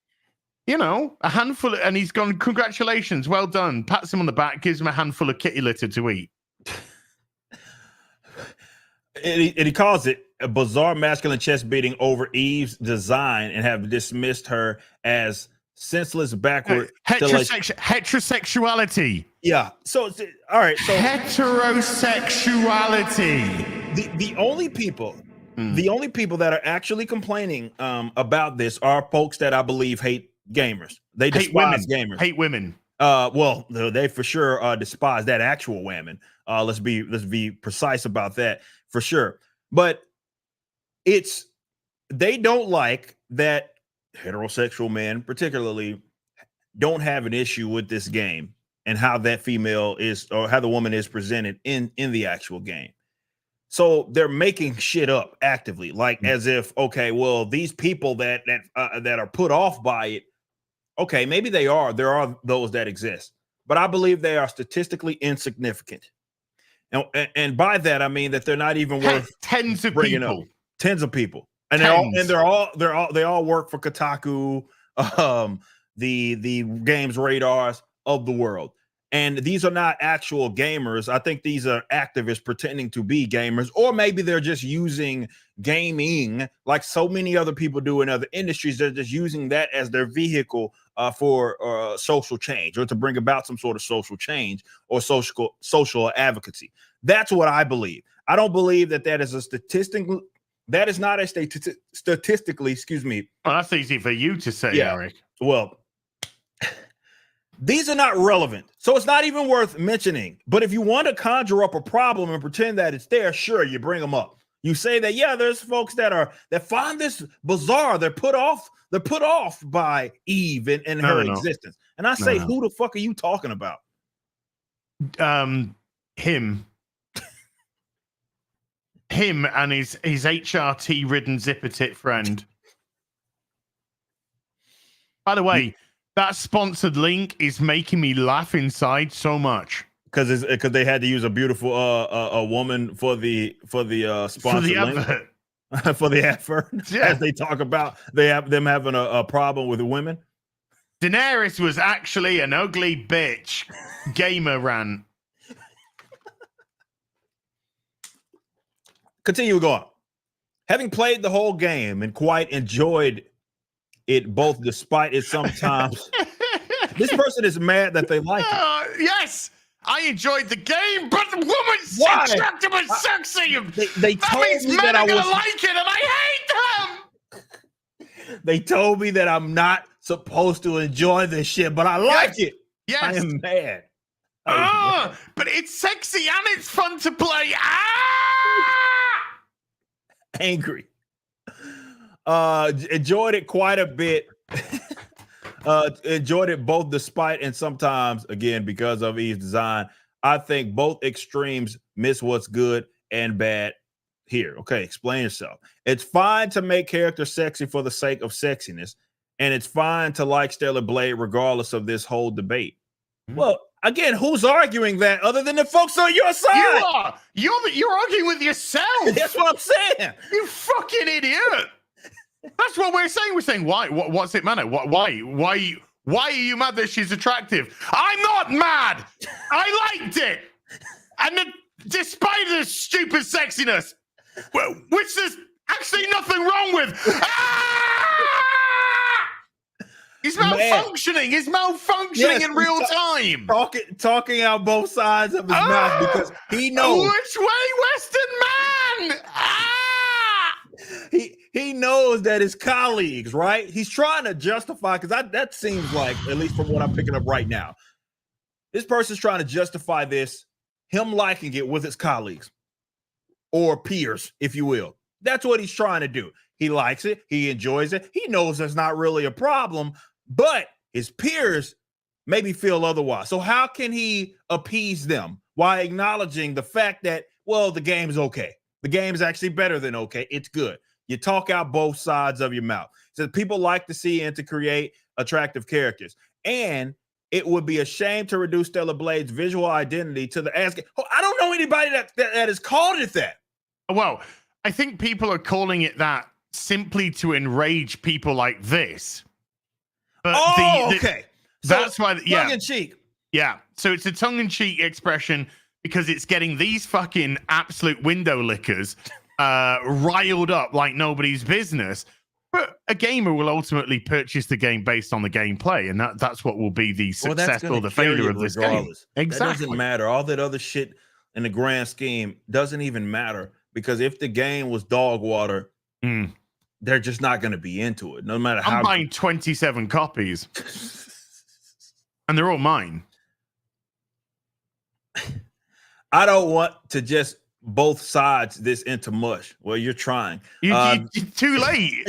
You know, a handful, and he's gone. Congratulations, well done. Pats him on the back, gives him a handful of kitty litter to eat. And he calls it a bizarre masculine chest beating over Eve's design, and have dismissed her as senseless, backward heterosexuality. Yeah. So all right. So heterosexuality. The only people that are actually complaining about this are folks that I believe hate gamers. They despise gamers. Hate women. Well, they for sure despise that actual women. Let's be precise about that for sure. But they don't like that heterosexual men particularly don't have an issue with this game and how that female is, or how the woman is presented in the actual game. So they're making shit up actively, like as if, okay, well, these people that are put off by it, okay, maybe there are those that exist, but I believe they are statistically insignificant. And by that I mean that they're not even worth tens of people. And they all work for Kotaku, the games radars of the world. And these are not actual gamers. I think these are activists pretending to be gamers, or maybe they're just using gaming like so many other people do in other industries. They're just using that as their vehicle for social change, or to bring about some sort of social change or social advocacy. That's what I believe. I don't believe that is a statistical. That is not a statistically, excuse me. Well, that's easy for you to say, Eric. Well, these are not relevant, so it's not even worth mentioning. But if you want to conjure up a problem and pretend that it's there, sure, you bring them up. You say that, yeah, there's folks that find this bizarre. They're put off by Eve and her existence. And I say, who the fuck are you talking about? Him and his HRT ridden zipper tit friend. By the way, that sponsored link is making me laugh inside so much. Because they had to use a beautiful a woman for the sponsored link. Advert. For the advert, as they talk about them having a problem with women. Daenerys was actually an ugly bitch. Gamer rant. Continue going. Having played the whole game and quite enjoyed it, both despite it sometimes. This person is mad that they like it. Yes. I enjoyed the game, but the woman's attractive and sexy. They told me that I was like it, and I hate them. They told me that I'm not supposed to enjoy this shit, but I like it. Yes, I am mad. But it's sexy and it's fun to play. Angry. Enjoyed it quite a bit. Enjoyed it both despite and sometimes, again, because of Eve's design. I think both extremes miss what's good and bad here. Okay, explain yourself. It's fine to make characters sexy for the sake of sexiness, and it's fine to like Stellar Blade regardless of this whole debate. Well, again, who's arguing that other than the folks on your side? You are. You're arguing with yourself. That's what I'm saying. You fucking idiot. That's what we're saying. We're saying, why? What's it matter? Why are you mad that she's attractive? I'm not mad. I liked it. And despite the stupid sexiness, which there's actually nothing wrong with. He's malfunctioning. He's malfunctioning in real time. Talking out both sides of his mouth because he knows. Which way, Western man? He knows that his colleagues, right? He's trying to justify, because that seems like, at least from what I'm picking up right now, this person's trying to justify this, him liking it with his colleagues or peers, if you will. That's what he's trying to do. He likes it. He enjoys it. He knows that's not really a problem, but his peers maybe feel otherwise. So how can he appease them while acknowledging the fact that, well, the game's okay. The game's actually better than okay. It's good. You talk out both sides of your mouth. So people like to see and to create attractive characters. And it would be a shame to reduce Stellar Blade's visual identity to the ass. I don't know anybody that has called it that. Well, I think people are calling it that simply to enrage people like this. But okay. That's why, tongue in cheek. Yeah. So it's a tongue-in-cheek expression because it's getting these fucking absolute window lickers riled up like nobody's business. But a gamer will ultimately purchase the game based on the gameplay, and that's what will be the success or the failure of this game. Exactly. That doesn't matter. All that other shit in the grand scheme doesn't even matter, because if the game was dog water, they're just not going to be into it, no matter how. I'm buying 27 copies, and they're all mine. I don't want to just both sides this into mush. Well, you're trying. You're too late.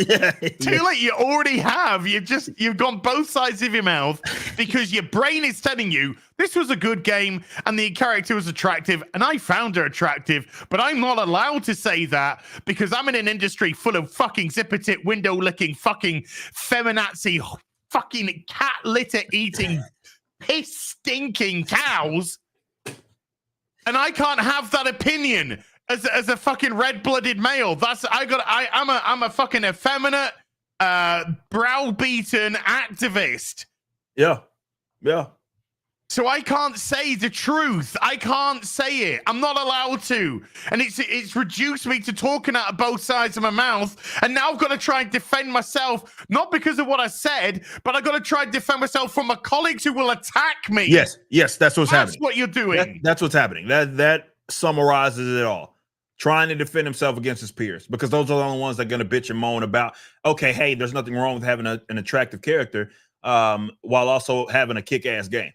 Too late. You already have. You've gone both sides of your mouth because your brain is telling you this was a good game and the character was attractive and I found her attractive, but I'm not allowed to say that because I'm in an industry full of fucking zipper tit, window licking, fucking feminazi, fucking cat litter eating, piss stinking cows. And I can't have that opinion as a fucking red-blooded male. I'm a fucking effeminate, browbeaten activist. Yeah. So I can't say the truth. I can't say it. I'm not allowed to. And it's reduced me to talking out of both sides of my mouth. And now I've got to try and defend myself, not because of what I said, but I've got to try and defend myself from my colleagues who will attack me. Yes, that's what's happening. That's what you're doing. That's what's happening. That summarizes it all. Trying to defend himself against his peers, because those are the only ones that are going to bitch and moan about, okay, hey, there's nothing wrong with having an attractive character while also having a kick-ass game.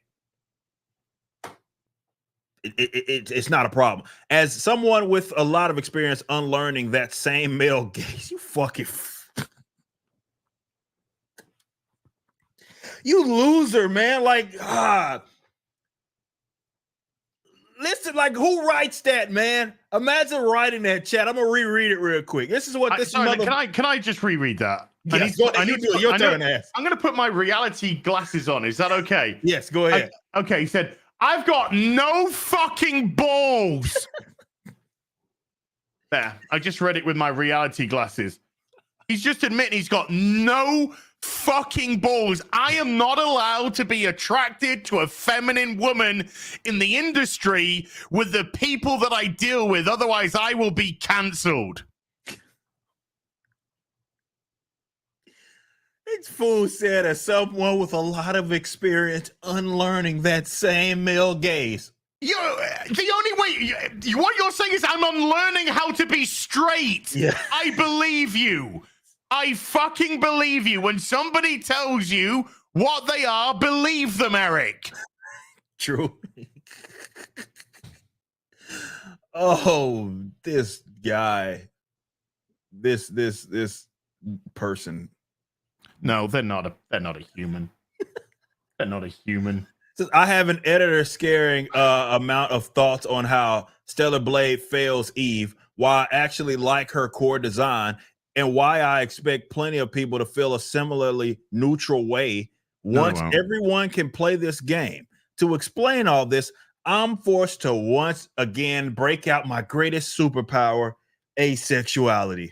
It's not a problem. As someone with a lot of experience unlearning that same male gaze, you fucking you loser, man. Like, listen, like, who writes that, man? Imagine writing that chat. I'm gonna reread it real quick. This is what this can I just reread that? Yes, your turn, ass. I'm going to put my reality glasses on. Is that okay? Yes, go ahead. Okay, he said, I've got no fucking balls. There, I just read it with my reality glasses. He's just admitting he's got no fucking balls. I am not allowed to be attracted to a feminine woman in the industry with the people that I deal with. Otherwise, I will be cancelled. This fool said as someone with a lot of experience unlearning that same male gaze. The only way, what you're saying is I'm unlearning how to be straight. Yeah. I believe you. I fucking believe you. When somebody tells you what they are, believe them, Eric. True. Oh, this guy. This person. No, they're not a human. They're not a human. I have an editor scaring amount of thoughts on how Stellar Blade fails Eve, why I actually like her core design, and why I expect plenty of people to feel a similarly neutral way once everyone can play this game. To explain all this, I'm forced to once again break out my greatest superpower, asexuality.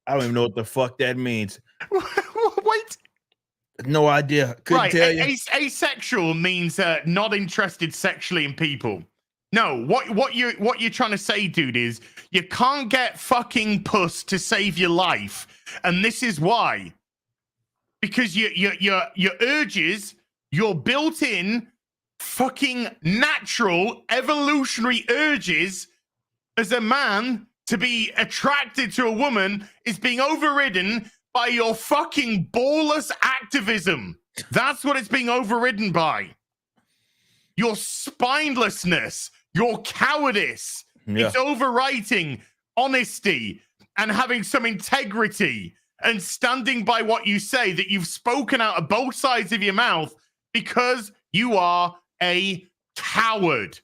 I don't even know what the fuck that means. Wait. No idea. Couldn't tell you. Asexual means not interested sexually in people. No, what you're trying to say, dude, is you can't get fucking puss to save your life, and this is why. Because your urges, your built-in fucking natural evolutionary urges as a man to be attracted to a woman is being overridden by your fucking ballless activism. That's what it's being overridden by. Your spinelessness, your cowardice. Yeah. It's overwriting honesty and having some integrity and standing by what you say, that you've spoken out of both sides of your mouth, because you are a coward.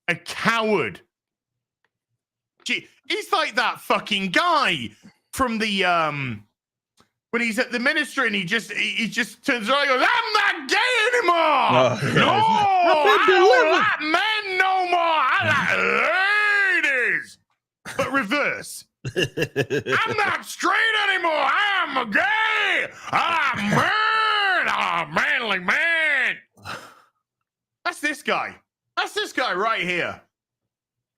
A coward. Gee, he's like that fucking guy from the when he's at the ministry and he just turns around and goes, I'm not gay anymore. No, I don't like men no more. I like ladies. But reverse. I'm not straight anymore. I'm gay. I'm man. I'm a manly man. That's this guy. That's this guy right here.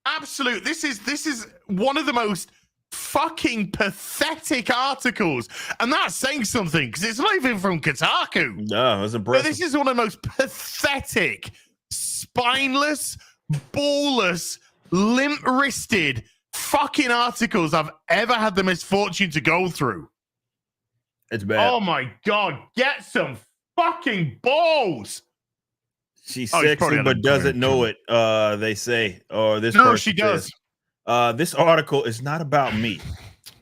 Absolute. This is one of the most fucking pathetic articles, and that's saying something because it's not even from Kotaku. No, it's impressive. But this is one of the most pathetic, spineless, ballless, limp-wristed fucking articles I've ever had the misfortune to go through. It's bad. Oh my god, get some fucking balls. She's sexy but doesn't know it, they say. Or this No, she does. This article is not about me,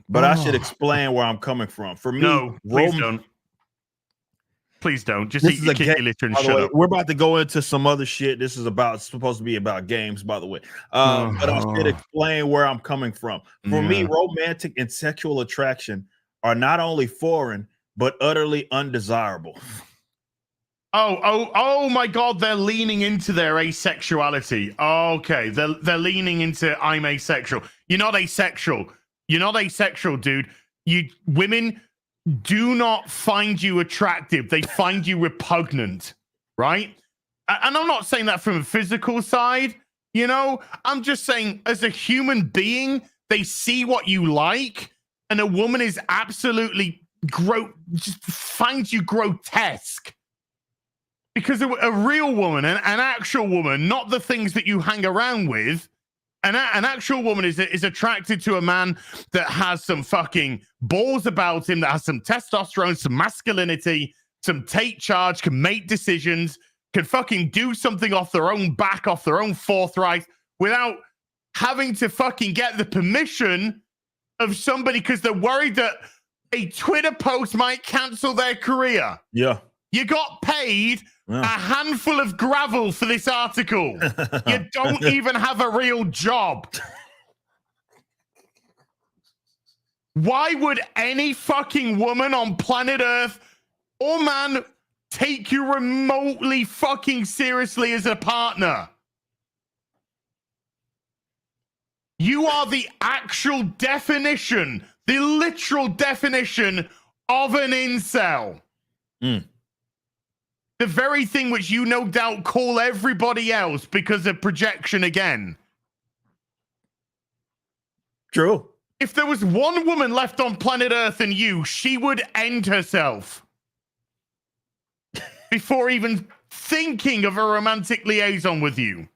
but I should explain where I'm coming from. For me, no, please don't. Please don't. Just eat your kitty litter and shut up. We're about to go into some other shit. This is supposed to be about games, by the way. But I should explain where I'm coming from. For me, romantic and sexual attraction are not only foreign, but utterly undesirable. Oh my god, they're leaning into their asexuality. Okay, they're leaning into I'm asexual. You're not asexual. You're not asexual, dude. Women do not find you attractive. They find you repugnant, right? And I'm not saying that from a physical side, you know? I'm just saying as a human being, they see what you like, and a woman is absolutely just finds you grotesque. Because a real woman, an actual woman, not the things that you hang around with, an actual woman is attracted to a man that has some fucking balls about him, that has some testosterone, some masculinity, some take charge, can make decisions, can fucking do something off their own back, off their own forthright, without having to fucking get the permission of somebody because they're worried that a Twitter post might cancel their career. Yeah. You got paid a handful of gravel for this article. You don't even have a real job. Why would any fucking woman on planet Earth or man take you remotely fucking seriously as a partner? You are the actual definition, the literal definition of an incel. The very thing which you no doubt call everybody else because of projection again. True. If there was one woman left on planet Earth and you, she would end herself before even thinking of a romantic liaison with you.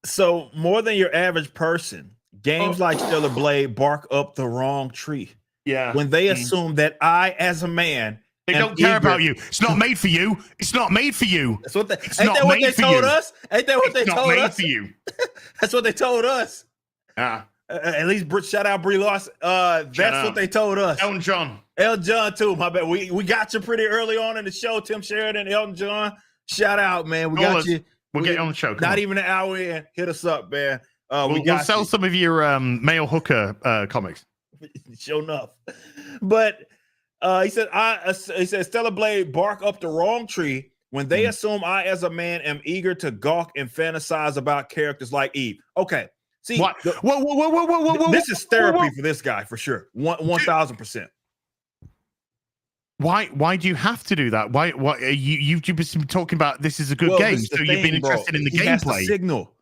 So more than your average person, games like Stellar Blade bark up the wrong tree. Yeah. When they assume that I, as a man, they don't care about you. It's not made for you. It's not made for you. That's what they, it's ain't not that what made they for told you. us? Ain't that what they it's told not made us? for you. That's what they told us. At least shout out Brie Larson. That's what they told us. Elton John. Elton John too. My bad. We got you pretty early on in the show. Tim Sheridan, Elton John. Shout out, man. We got you. We'll get you on the show. Not even an hour in. Hit us up, man. We'll sell some of your male hooker comics. Sure enough. But he said Stellar Blade bark up the wrong tree when they assume I, as a man, am eager to gawk and fantasize about characters like Eve. Okay. See, what? Whoa, this is therapy for this guy for sure. 1,000%. Why do you have to do that? Why you've been talking about this is a good game, so you've been interested in the gameplay. Has to signal.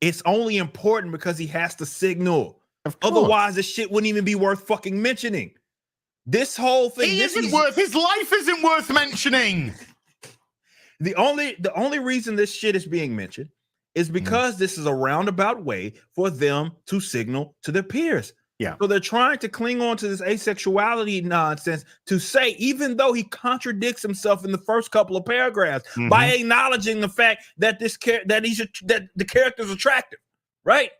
It's only important because he has to signal. Otherwise, this shit wouldn't even be worth fucking mentioning. This whole thing. His life isn't worth mentioning. The only reason this shit is being mentioned is because this is a roundabout way for them to signal to their peers. Yeah. So they're trying to cling on to this asexuality nonsense to say, even though he contradicts himself in the first couple of paragraphs by acknowledging the fact that that the character's attractive, right?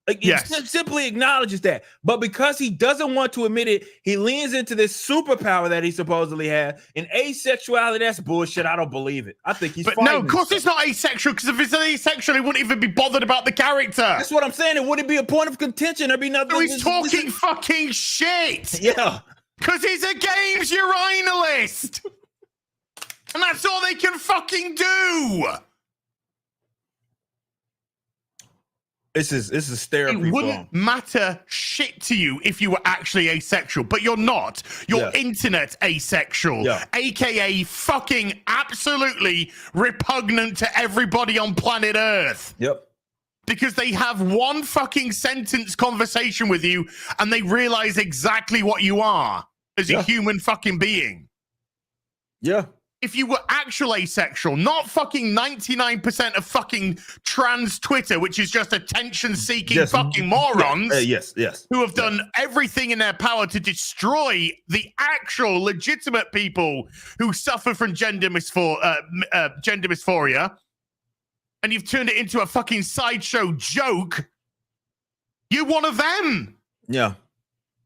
Like, yes. It simply acknowledges that. But because he doesn't want to admit it, he leans into this superpower that he supposedly has. And asexuality, that's bullshit. I don't believe it. I think he's But no, of course it's not asexual, because if it's asexual, he wouldn't even be bothered about the character. That's what I'm saying. It wouldn't be a point of contention. There'd be nothing. So he's talking fucking shit. Yeah. Because he's a games urinalist. And that's all they can fucking do. This is therapy. It wouldn't matter shit to you if you were actually asexual, but you're not. You're internet asexual, aka fucking absolutely repugnant to everybody on planet Earth. Yep. Because they have one fucking sentence conversation with you and they realize exactly what you are as a human fucking being. Yeah. If you were actual asexual, not fucking 99% of fucking trans Twitter, which is just attention-seeking fucking morons, who have done everything in their power to destroy the actual legitimate people who suffer from gender dysphoria, and you've turned it into a fucking sideshow joke. You're one of them. Yeah.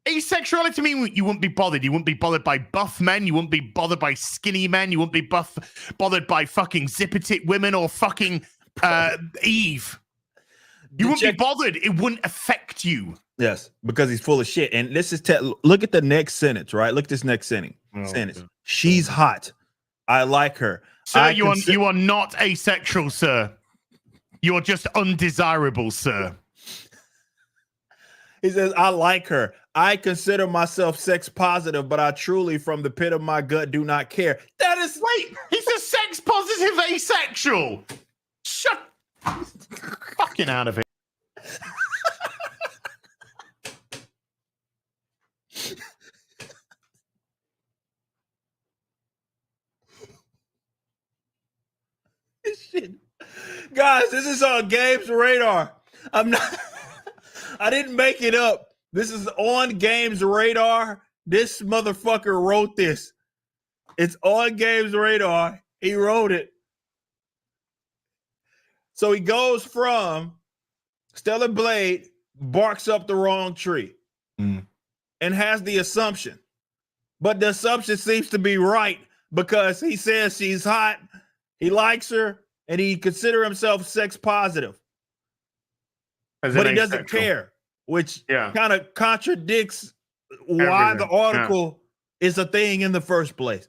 Asexuality means you wouldn't be bothered. You wouldn't be bothered by buff men. You wouldn't be bothered by skinny men. You wouldn't be bothered by fucking zipper-tit women or fucking Eve. You wouldn't be bothered. It wouldn't affect you. Yes, because he's full of shit. And this is look at the next sentence, right? Look at this next sentence. God. She's hot. I like her. Sir, you are not asexual, sir. You are just undesirable, sir. He says, I like her. I consider myself sex positive, but I truly, from the pit of my gut, do not care. That is... Wait, he's a sex positive asexual. Shut fucking out of it. Shit. Guys, this is on Gabe's radar. I didn't make it up. This is on Games Radar. This motherfucker wrote this. It's on Games Radar. He wrote it. So he goes from Stellar Blade barks up the wrong tree and has the assumption. But the assumption seems to be right because he says she's hot, he likes her, and he considers himself sex positive. But he doesn't care. which Yeah. kind of contradicts why the article is a thing in the first place.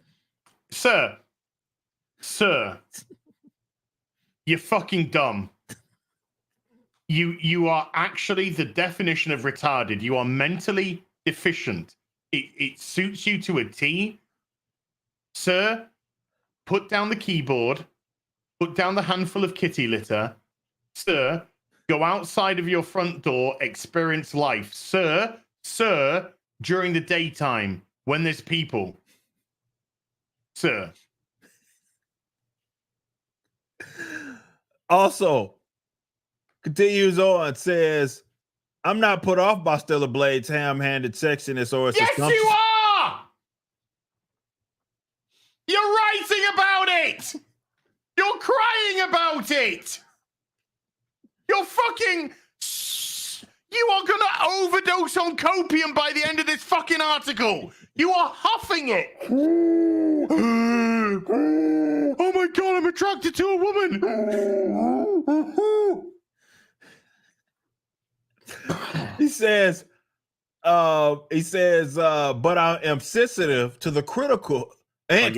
Sir, you're fucking dumb. You are actually the definition of retarded. You are mentally deficient. It suits you to a T. Sir, put down the keyboard. Put down the handful of kitty litter. Sir, go outside of your front door, experience life. Sir, during the daytime when there's people. Sir. Also, continues on, says, I'm not put off by Stellar Blade's ham-handed sexiness or its Yes, you are! You're writing about it! You're crying about it! You're fucking... You are gonna overdose on copium by the end of this fucking article! You are huffing it! Oh my god, I'm attracted to a woman! He says, but I am sensitive to the critical of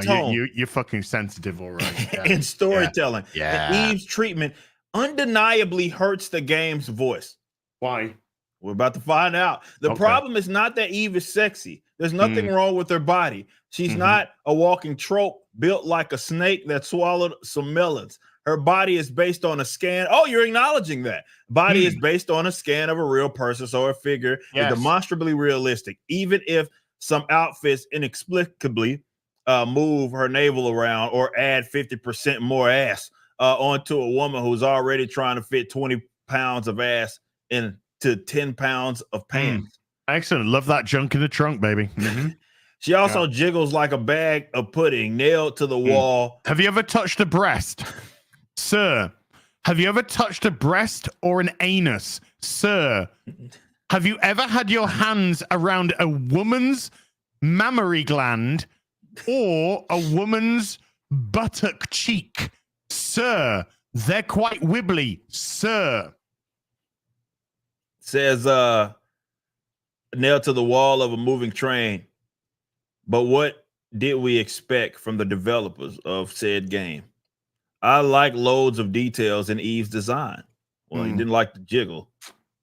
tone. You're fucking sensitive, all right. In storytelling. And Eve's treatment undeniably hurts the game's voice. Why? We're about to find out. The problem is not that Eve is sexy. There's nothing wrong with her body. She's not a walking trope built like a snake that swallowed some melons. Her body is based on a scan. Oh, you're acknowledging that. Body is based on a scan of a real person, so her figure is demonstrably realistic, even if some outfits inexplicably move her navel around or add 50% more ass onto a woman who's already trying to fit 20 pounds of ass into 10 pounds of pants. Excellent. Love that junk in the trunk, baby. She also jiggles like a bag of pudding nailed to the wall. Have you ever touched a breast? Sir, have you ever touched a breast or an anus? Sir, have you ever had your hands around a woman's mammary gland or a woman's buttock cheek? Sir, they're quite wibbly, sir. Says nailed to the wall of a moving train. But what did we expect from the developers of said game? I like loads of details in Eve's design. Well, you didn't like the jiggle.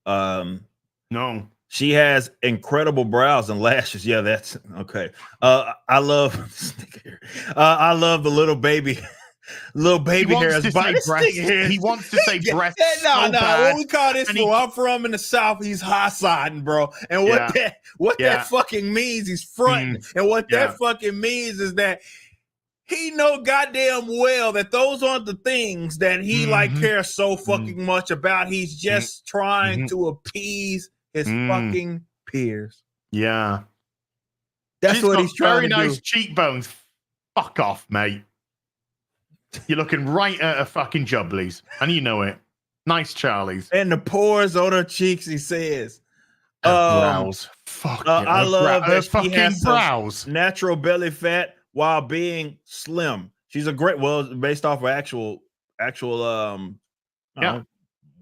No. She has incredible brows and lashes. Yeah, that's okay. I love the little baby hairs. He wants to say breast. No. What we call this for? I'm from in the South. He's high siding, bro. And what that fucking means, he's fronting. And what that fucking means is that he know goddamn well that those aren't the things that he cares so fucking much about. He's just trying to appease his fucking peers. Yeah. That's what he's trying to do. Very nice cheekbones. Fuck off, mate. You're looking right at her fucking jubblies, and you know it. Nice Charlies. And the pores on her cheeks, he says. Brows. Fuck I love that she fucking has brows. Natural belly fat while being slim. She's a great, based off of actual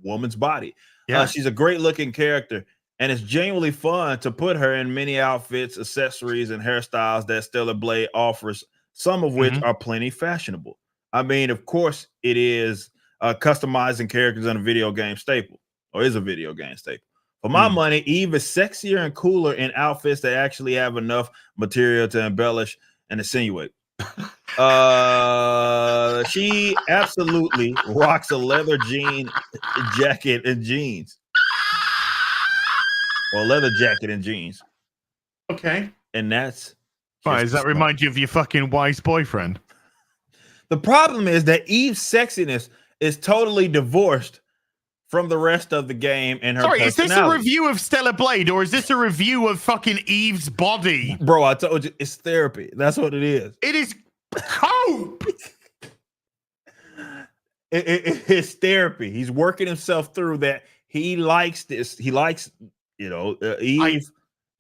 woman's body. Yeah. She's a great looking character, and it's genuinely fun to put her in many outfits, accessories, and hairstyles that Stellar Blade offers, some of which are plenty fashionable. I mean, of course, it is customizing characters in a video game staple, or is a video game staple. For my money, Eve is sexier and cooler in outfits that actually have enough material to embellish and insinuate. She absolutely rocks a leather jean jacket and jeans. Or leather jacket and jeans. Okay. And that's... Why, does that remind you of your fucking wise boyfriend? The problem is that Eve's sexiness is totally divorced from the rest of the game and her personality. Is this a review of Stellar Blade, or is this a review of fucking Eve's body? Bro, I told you, it's therapy. That's what it is. It is cope. It's therapy. He's working himself through that. He likes this. He likes, Eve.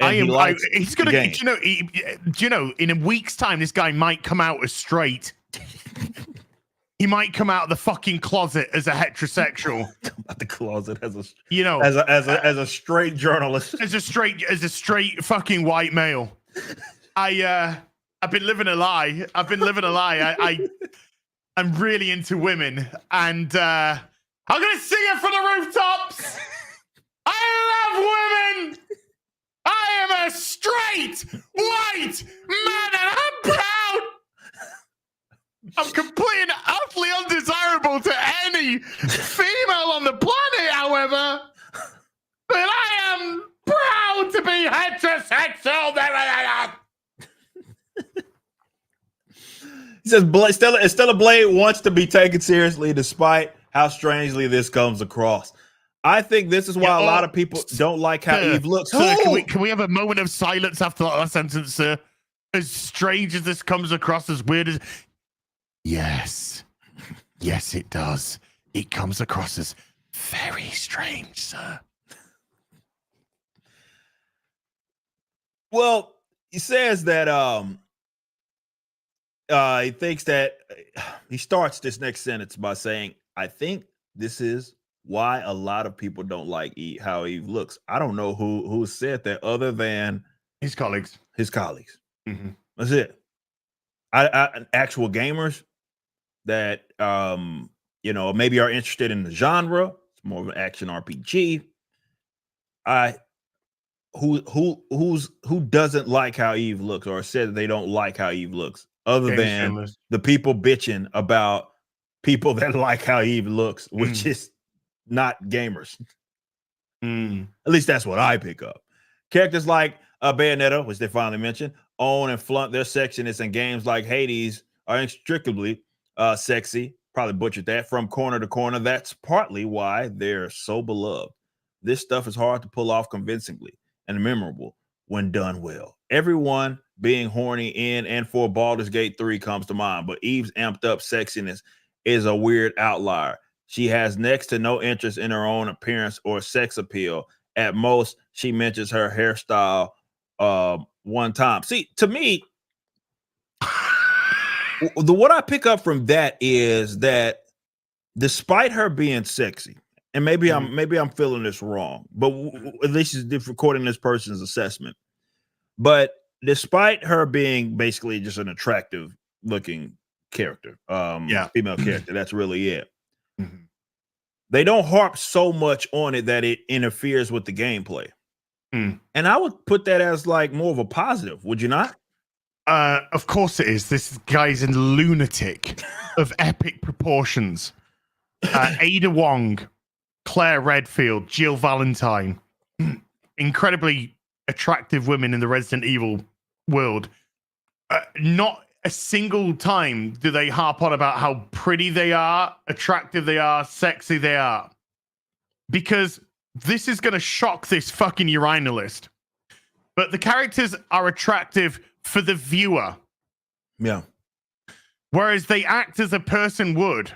He's gonna, in a week's time, this guy might come out as straight. he might come out of the fucking closet as a heterosexual. Come out the closet as a as a straight journalist, as a straight fucking white male. I've been living a lie. I'm really into women, and I'm gonna sing it from the rooftops. I love women. I am a straight white man, and I'm proud. I'm completely and utterly undesirable to any female on the planet, however. But I am proud to be heterosexual. He says Stella Blade wants to be taken seriously despite how strangely this comes across. I think this is why a lot of people don't like how Eve looks. Sir, can we have a moment of silence after that last sentence, sir? As strange as this comes across, as weird as... Yes, it does. It comes across as very strange, sir. Well, he says that he thinks that he starts this next sentence by saying, I think this is why a lot of people don't like how Eve looks. I don't know who said that other than his colleagues. Mm-hmm. That's it. Actual gamers that maybe are interested in the genre. It's more of an action RPG. Who doesn't like how Eve looks or said that they don't like how Eve looks, other than the people bitching about people that like how Eve looks, which is not gamers. At least that's what I pick up. Characters like Bayonetta, which they finally mentioned, own and flaunt their sexiness, in games like Hades are inextricably sexy. Probably butchered that from corner to corner. That's partly why they're so beloved. This stuff is hard to pull off convincingly and memorable when done well. Everyone being horny in and for Baldur's Gate 3 comes to mind, but Eve's amped up sexiness is a weird outlier. She has next to no interest in her own appearance or sex appeal. At most, she mentions her hairstyle one time. See, to me, what I pick up from that is that despite her being sexy, and maybe I'm feeling this wrong, but at least it's recording this person's assessment. But despite her being basically just an attractive looking character, female character, that's really it. They don't harp so much on it that it interferes with the gameplay. And I would put that as like more of a positive, would you not? Of course it is. This guy's a lunatic of epic proportions. Ada Wong, Claire Redfield, Jill Valentine, incredibly attractive women in the Resident Evil world. Not a single time do they harp on about how pretty they are, attractive they are, sexy they are. Because this is going to shock this fucking urinalist. But the characters are attractive for the viewer. Yeah. Whereas they act as a person would.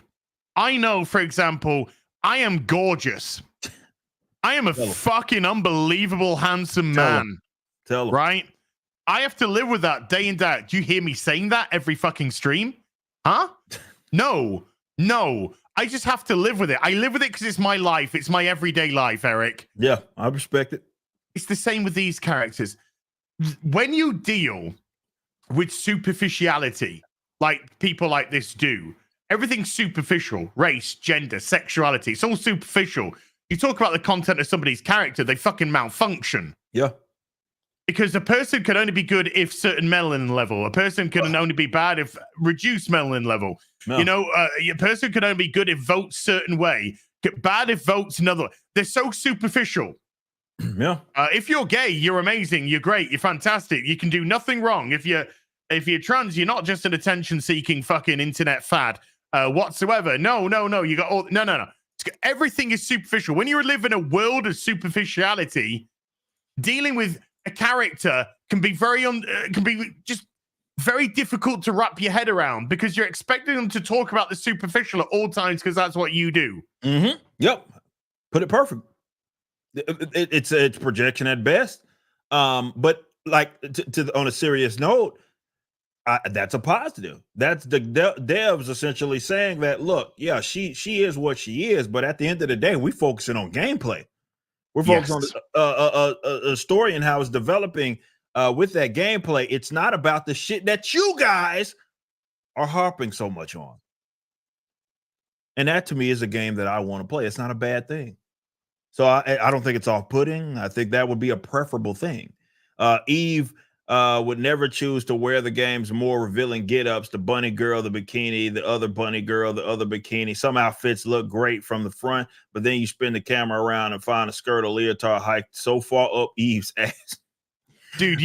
I know, for example, I am gorgeous. I am a fucking unbelievable handsome man. Tell him. Right? I have to live with that day in day out. Do you hear me saying that every fucking stream? Huh? No. I just have to live with it. I live with it because it's my life. It's my everyday life, Eric. Yeah, I respect it. It's the same with these characters. When you deal with superficiality, like people like this do, everything's superficial. Race, gender, sexuality. It's all superficial. You talk about the content of somebody's character, they fucking malfunction. Yeah. Because a person can only be good if certain melanin level. A person can only be bad if reduced melanin level. No. You know, a person can only be good if votes certain way. Bad if votes another way. They're so superficial. Yeah. If you're gay, you're amazing. You're great. You're fantastic. You can do nothing wrong. If you're trans, you're not just an attention-seeking fucking internet fad whatsoever. No. You got all. No. Everything is superficial. When you live in a world of superficiality, dealing with a character can be just very difficult to wrap your head around because you're expecting them to talk about the superficial at all times because that's what you do. Mm-hmm. Yep. Put it perfect. It's projection at best. But like on a serious note, That's a positive. That's the devs essentially saying that, look, yeah, she is what she is, but at the end of the day, we're focusing on gameplay. We're focused on a story and how it's developing with that gameplay. It's not about the shit that you guys are harping so much on. And that to me is a game that I want to play. It's not a bad thing. So I don't think it's off-putting. I think that would be a preferable thing. Eve would never choose to wear the game's more revealing get-ups, the bunny girl, the bikini, the other bunny girl, the other bikini. Some outfits look great from the front, but then you spin the camera around and find a skirt or leotard hiked so far up Eve's ass. Dude,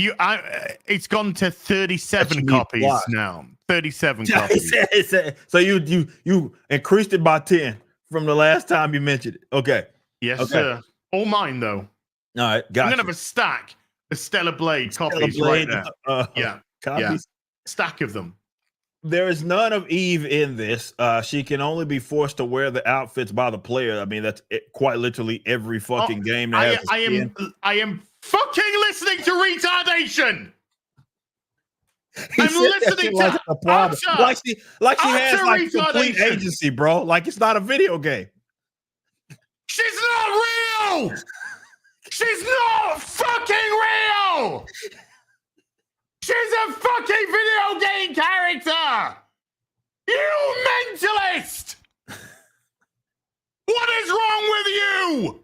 it's gone to 37 copies now. 37 copies. So you increased it by 10 from the last time you mentioned it. Okay. Yes, sir. All mine, though. All right, got I'm going to have a stack of Stellar Blade copies right there. Yeah. Copies? Yeah. Stack of them. There is none of Eve in this. She can only be forced to wear the outfits by the player. I mean, that's quite literally every fucking game that has I am fucking listening to retardation. I'm listening to a problem. Like she has like complete agency, bro. Like it's not a video game. She's not real. She's not fucking real. She's a fucking video game character. You mentalist. What is wrong with you?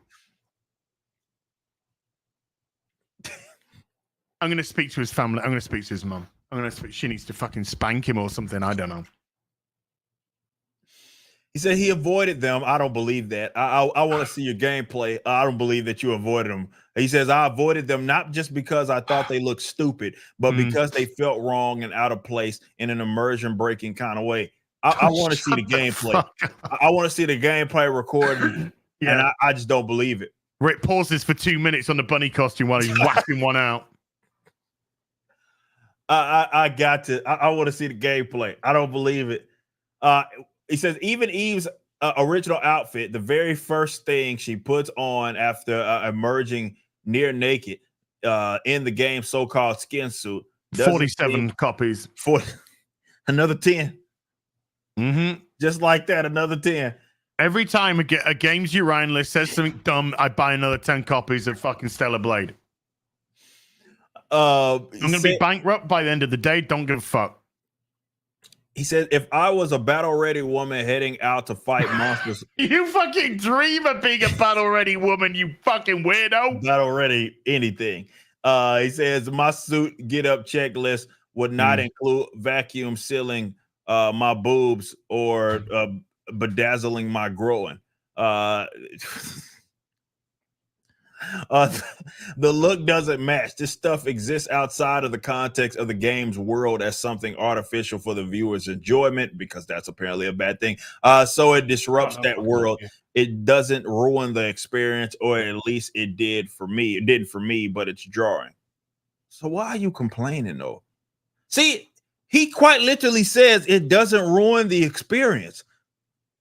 I'm going to speak to his family. I'm going to speak to his mum. She needs to fucking spank him or something. I don't know. He said he avoided them. I don't believe that. I want to see your gameplay. I don't believe that you avoided them. He says, I avoided them not just because I thought they looked stupid, but because they felt wrong and out of place in an immersion breaking kind of way. I want to see the gameplay. I want to see the gameplay recorded, and I just don't believe it. Rick pauses for 2 minutes on the bunny costume while he's whacking one out. I want to see the gameplay. I don't believe it. He says even Eve's original outfit, the very first thing she puts on after emerging near naked in the game's so-called skin suit. 47 copies. Another 10. Mm-hmm. Just like that, another 10. Every time a Games You Ryan list says something dumb, I buy another 10 copies of fucking Stellar Blade. I'm going to be bankrupt by the end of the day. Don't give a fuck. He said, if I was a battle-ready woman heading out to fight monsters... You fucking dream of being a battle-ready woman, you fucking weirdo. Battle-ready anything. He says, my suit get-up checklist would not include vacuum sealing my boobs or bedazzling my groin. The look doesn't match. This stuff exists outside of the context of the game's world as something artificial for the viewer's enjoyment, because that's apparently a bad thing. So it disrupts that world. It doesn't ruin the experience, or at least it did for me. It didn't for me, but it's jarring. So why are you complaining though? See, he quite literally says it doesn't ruin the experience.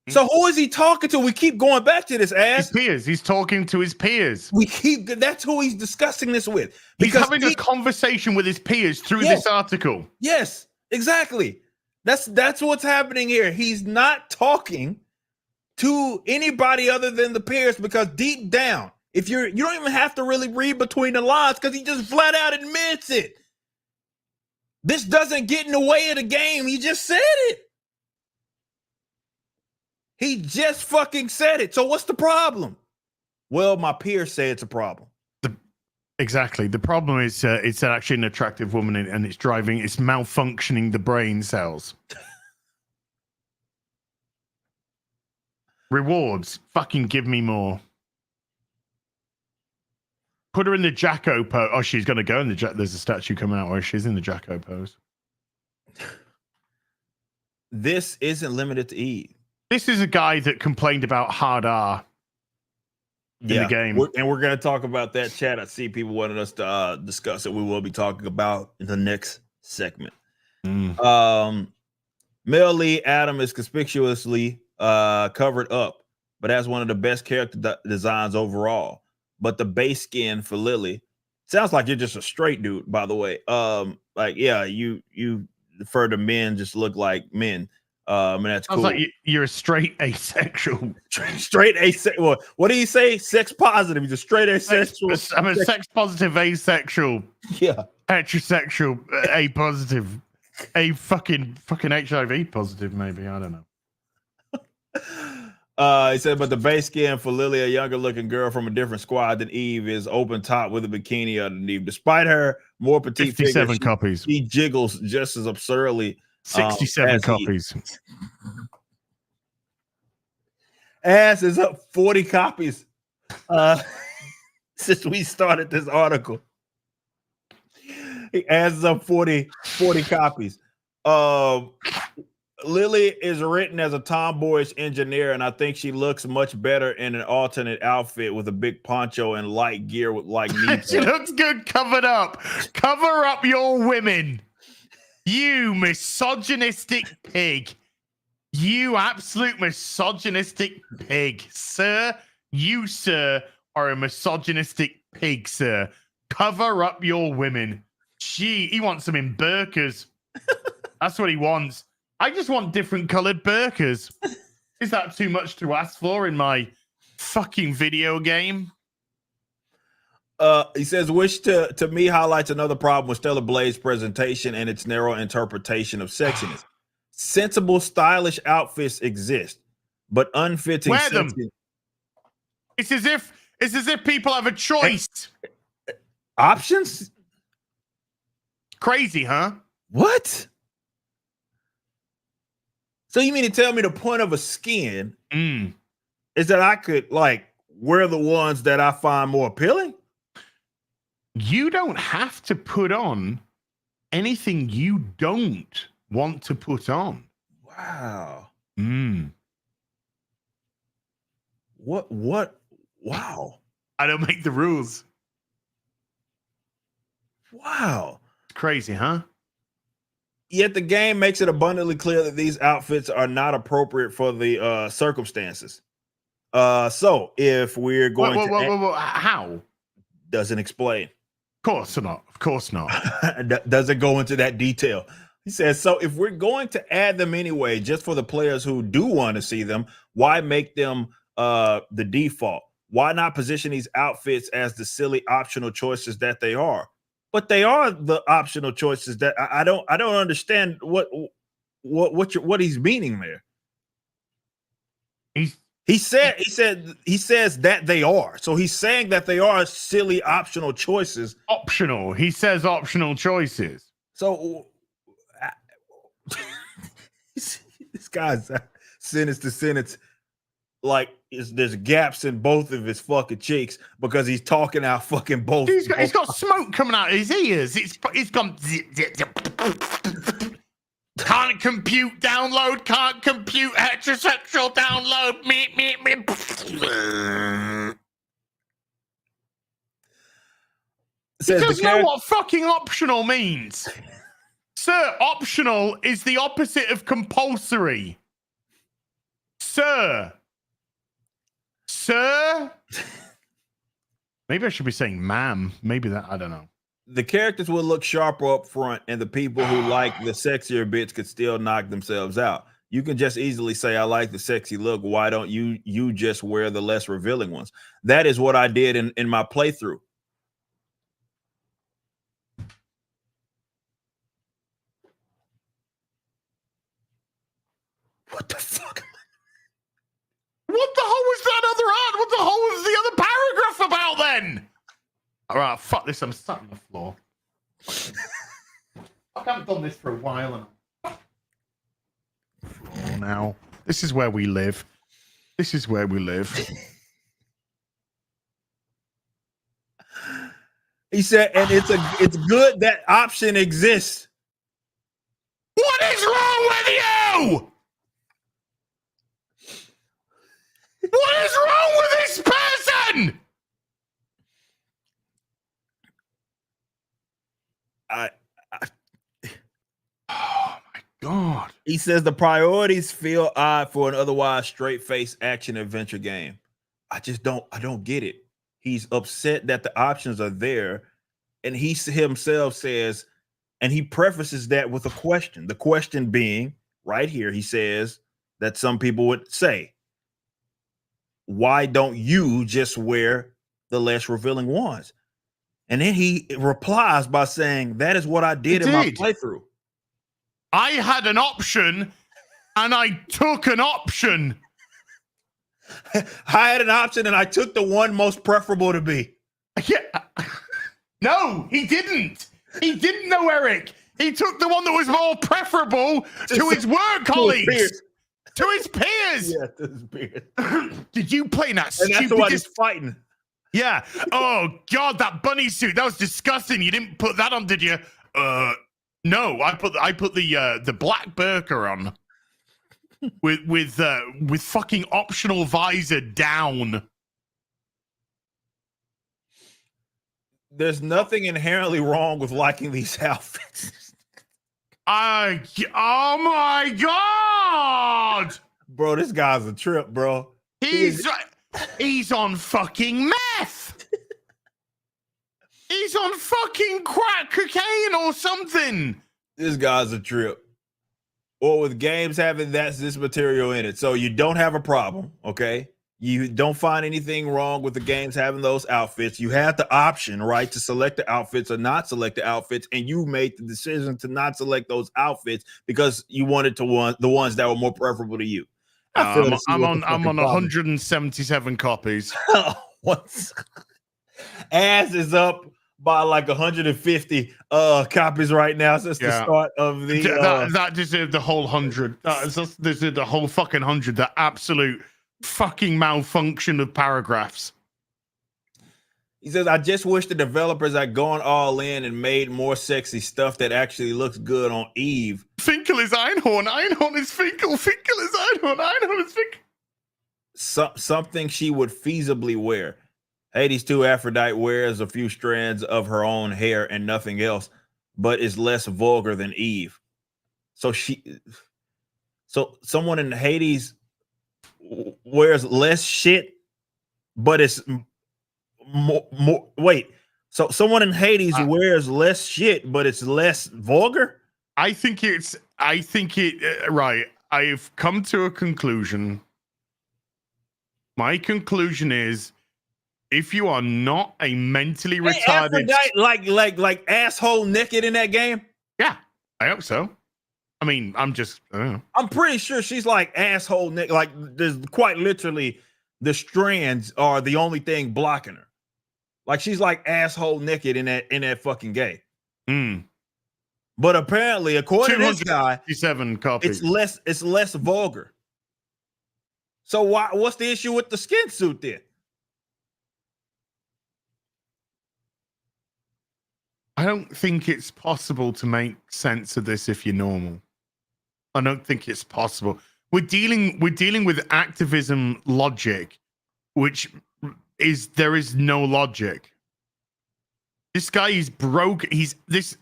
So who is he talking to? We keep going back to this ass. His peers. He's talking to his peers. That's who he's discussing this with. He's having a conversation with his peers through this article. Yes, exactly. That's what's happening here. He's not talking to anybody other than the peers, because deep down, if you don't even have to really read between the lines, because he just flat out admits it. This doesn't get in the way of the game. He just said it. He just fucking said it. So what's the problem? Well, my peers say it's a problem. Exactly. The problem is it's actually an attractive woman, and it's malfunctioning the brain cells. Rewards. Fucking give me more. Put her in the Jacko pose. Oh, she's going to go in the Jacko. There's a statue coming out where she's in the Jacko pose. This isn't limited to Eve. This is a guy that complained about hard R in the game. And we're going to talk about that, chat. I see people wanted us to discuss it. We will be talking about in the next segment. Male lead Adam is conspicuously covered up, but has one of the best character designs overall. But the base skin for Lily sounds like you're just a straight dude, by the way. You for the men just look like men. And that's Sounds cool. like you're a straight asexual. Straight asexual. What do you say? Sex positive. He's a straight asexual. I'm a sex positive asexual. Yeah. Heterosexual, A positive, a fucking HIV positive, maybe. I don't know. He said, but the base skin for Lily, a younger looking girl from a different squad than Eve, is open top with a bikini underneath. Despite her more petite 57 figure, copies. She jiggles just as absurdly. 67 copies. Ass is up 40 copies since we started this article. Ass is up 40 copies. Lily is written as a tomboyish engineer, and I think she looks much better in an alternate outfit with a big poncho and light gear with like knee. She looks good covered up. Cover up your women. You misogynistic pig. You absolute misogynistic pig. Sir, you, sir, are a misogynistic pig, sir. Cover up your women. He wants them in burqas. That's what he wants. I just want different colored burqas. Is that too much to ask for in my fucking video game? He says, which to me highlights another problem with Stellar Blade's presentation and its narrow interpretation of sexiness. Sensible, stylish outfits exist, but unfitting. Wear them. It's as if people have a choice. Options? Crazy, huh? What? So you mean to tell me the point of a skin is that I could like wear the ones that I find more appealing? You don't have to put on anything you don't want to put on. Wow. What? Wow. I don't make the rules. Wow. It's crazy, huh? Yet the game makes it abundantly clear that these outfits are not appropriate for the circumstances. So if we're going how? Doesn't explain. Of course not. Of course not. Doesn't go into that detail. He says, so if we're going to add them anyway, just for the players who do want to see them, why make them the default? Why not position these outfits as the silly optional choices that they are? But they are the optional choices that I don't understand what he's meaning there. He says that they are. So he's saying that they are silly optional choices. Optional. He says optional choices. So this guy's sentence to sentence, like there's gaps in both of his fucking cheeks because he's talking out fucking both. He's got smoke coming out of his ears. It's gone. Can't compute download. Can't compute heterosexual download. Me. He doesn't know what fucking optional means. Sir, optional is the opposite of compulsory. Sir. Maybe I should be saying ma'am. Maybe that, I don't know. The characters will look sharper up front, and the people who like the sexier bits could still knock themselves out. You can just easily say, I like the sexy look. Why don't you just wear the less revealing ones? That is what I did in my playthrough. What the fuck? What the hell was that other ad? What the hell was the other paragraph about then? All right, fuck this. I'm sat on the floor. I haven't done this for a while. Oh, now. This is where we live. This is where we live. He said, and it's good that option exists. What is wrong with you? What is wrong with this person? Oh my God. He says the priorities feel odd for an otherwise straight-faced action adventure game. I don't get it. He's upset that the options are there, and he himself says, And he prefaces that with a question. The question being, right here, he says that some people would say, why don't you just wear the less revealing ones? And then he replies by saying, that is what I did in my playthrough. I had an option and I took an option. I had an option and I took the one most preferable to be. Yeah. No, he didn't. He didn't know, Eric. He took the one that was more preferable to his work colleagues. To his peers. Yeah, to his peers. Did you play that stupid? And that's why he's fighting. Yeah. Oh God, that bunny suit. That was disgusting. You didn't put that on, did you? No, I put the black burqa on with fucking optional visor down. There's nothing inherently wrong with liking these outfits. Oh my God, bro, this guy's a trip, bro. He's on fucking meth. He's on fucking crack cocaine or something. This guy's a trip. Or with games having this material in it. So you don't have a problem, okay? You don't find anything wrong with the games having those outfits. You had the option, right, to select the outfits or not select the outfits, and you made the decision to not select those outfits because you wanted to want the ones that were more preferable to you. I'm on 177 copies. Ass is up by like 150 copies right now since the start of the that deserved the whole 100. That deserved the whole fucking 100. The absolute fucking malfunction of paragraphs. He says, I just wish the developers had gone all in and made more sexy stuff that actually looks good on Eve. Finkel is Einhorn. Einhorn is Finkel. Finkel is Einhorn. Einhorn is Finkel. Something she would feasibly wear. Hades 2 Aphrodite wears a few strands of her own hair and nothing else, but is less vulgar than Eve. So someone in Hades wears less shit, but it's more wait. So someone in Hades wears less shit, but it's less vulgar? I think right. I've come to a conclusion. My conclusion is, if you are not a mentally retarded, like asshole naked in that game. Yeah, I hope so. I mean, I'm pretty sure she's like asshole naked. Like there's quite literally the strands are the only thing blocking her. Like she's like asshole naked in that fucking game. But apparently, according to this guy, copies. It's less vulgar. So what's the issue with the skin suit then? I don't think it's possible to make sense of this if you're normal. I don't think it's possible. We're dealing with activism logic, which is there is no logic. This guy is broke. This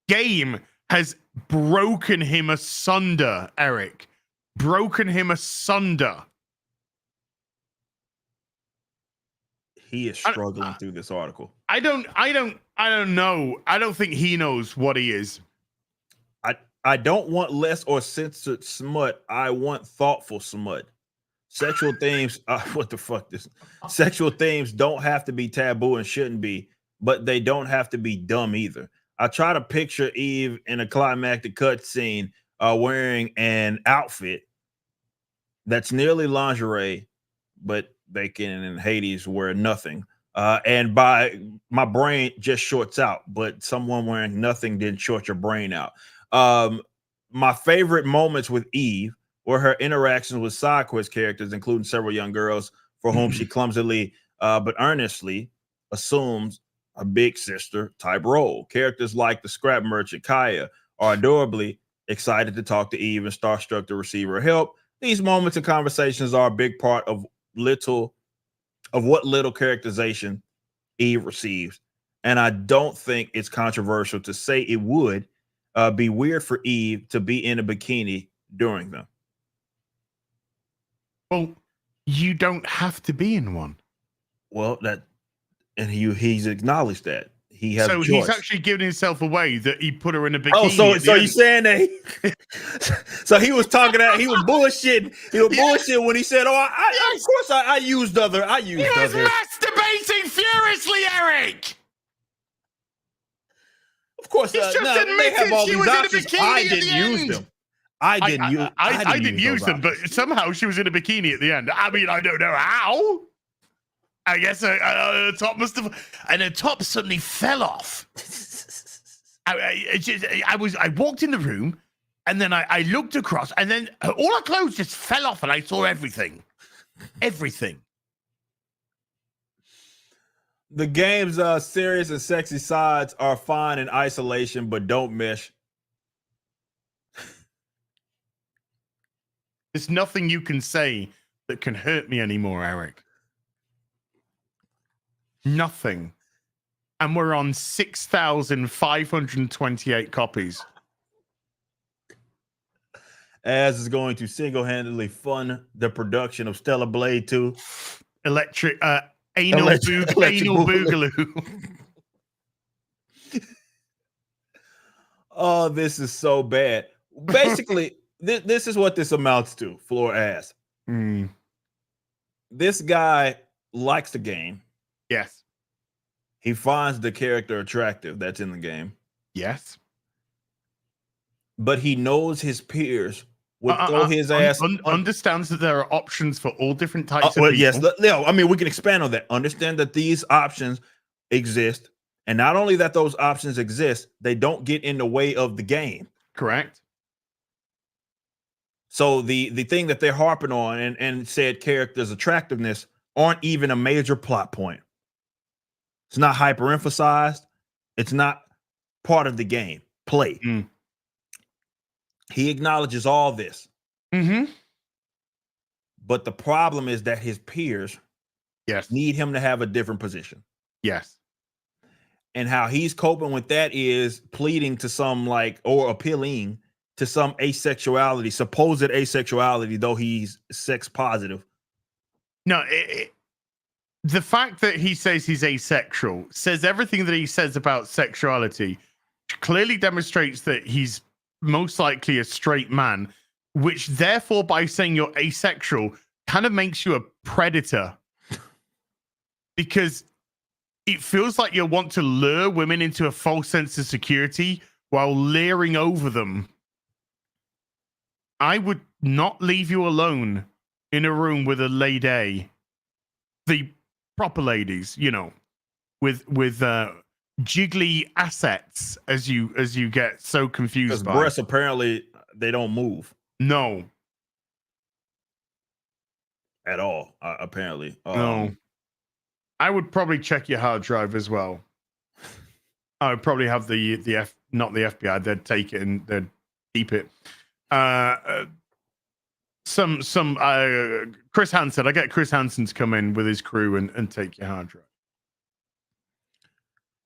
game has broken him asunder, Eric. Broken him asunder. He is struggling through this article. I don't know. I don't think he knows what he is. I don't want less or censored smut. I want thoughtful smut. Sexual themes, what the fuck this? Sexual themes don't have to be taboo and shouldn't be, but they don't have to be dumb either. I try to picture Eve in a climactic cutscene wearing an outfit that's nearly lingerie, but they can in Hades wear nothing. And by my brain just shorts out, but someone wearing nothing didn't short your brain out. My favorite moments with Eve were her interactions with side quest characters, including several young girls for whom she clumsily but earnestly assumes a big sister type role. Characters like the scrap merchant Kaya are adorably excited to talk to Eve and starstruck to receive her help. These moments and conversations are a big part of what little characterization Eve receives. And I don't think it's controversial to say it would be weird for Eve to be in a bikini during them. Well, you don't have to be in one. Well, he's acknowledged that. he has so a choice. he's actually giving himself away that he put her in a bikini. Oh, so you saying that? So he was talking that he was bullshitting. He was bullshitting when he said, "Oh, of course I used other. I used he was other." masturbating furiously, Eric. Of course, He's just they admitted have all she these was in a options. bikini I at didn't the use end. them. I didn't use them, but somehow she was in a bikini at the end. I mean, I don't know how. I guess her top must have, and her top suddenly fell off. I walked in the room, and then I looked across, and then all her clothes just fell off, and I saw everything. Everything. The game's serious and sexy sides are fine in isolation, but don't mesh. There's nothing you can say that can hurt me anymore, Eric. Nothing. And we're on 6,528 copies. As is going to single-handedly fund the production of Stellar Blade 2. Anal Boogaloo. Oh, this is so bad. Basically, this is what this amounts to, floor ass. This guy likes the game. Yes. He finds the character attractive that's in the game. Yes. But he knows his peers would throw his ass. Understands that there are options for all different types of people. Yes, I mean, we can expand on that. Understand that these options exist. And not only that those options exist, they don't get in the way of the game. Correct. So the thing that they're harping on and said characters' attractiveness aren't even a major plot point. It's not hyper emphasized. It's not part of the game play. He acknowledges all this. But the problem is that his peers need him to have a different position. Yes. And how he's coping with that is pleading to some or appealing to some asexuality, supposed asexuality, though he's sex positive. No, the fact that he says he's asexual says everything that he says about sexuality, clearly demonstrates that he's most likely a straight man, which therefore by saying you're asexual kind of makes you a predator. Because it feels like you want to lure women into a false sense of security while leering over them. I would not leave you alone in a room with a lady, the proper ladies, with jiggly assets, as you get so confused by. Because breasts apparently they don't move. No. At all, apparently. No. I would probably check your hard drive as well. I would probably have not the FBI. They'd take it and they'd keep it. Chris Hansen. I get Chris Hansen to come in with his crew and take your hard drive.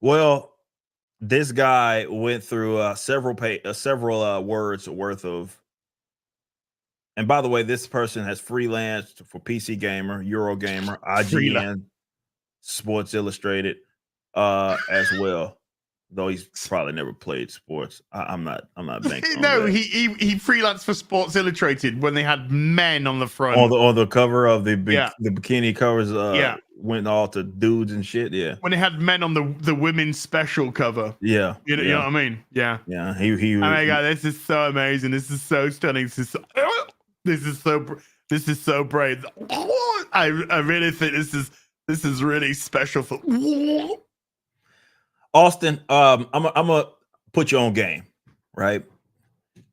Well, this guy went through several words worth of. And by the way, this person has freelanced for PC Gamer, Eurogamer, IGN, Sports Illustrated, as well. Though he's probably never played sports. I'm not banking. No, he freelanced for Sports Illustrated when they had men on the front. On the cover of the bikini covers. Went all to dudes and shit. Yeah. When they had men on the women's special cover. Yeah. You know what I mean? Yeah. Yeah. He. Oh my god, this is so amazing. This is so stunning. This is so brave. I really think this is really special for Austin. I'm gonna put you on game, right?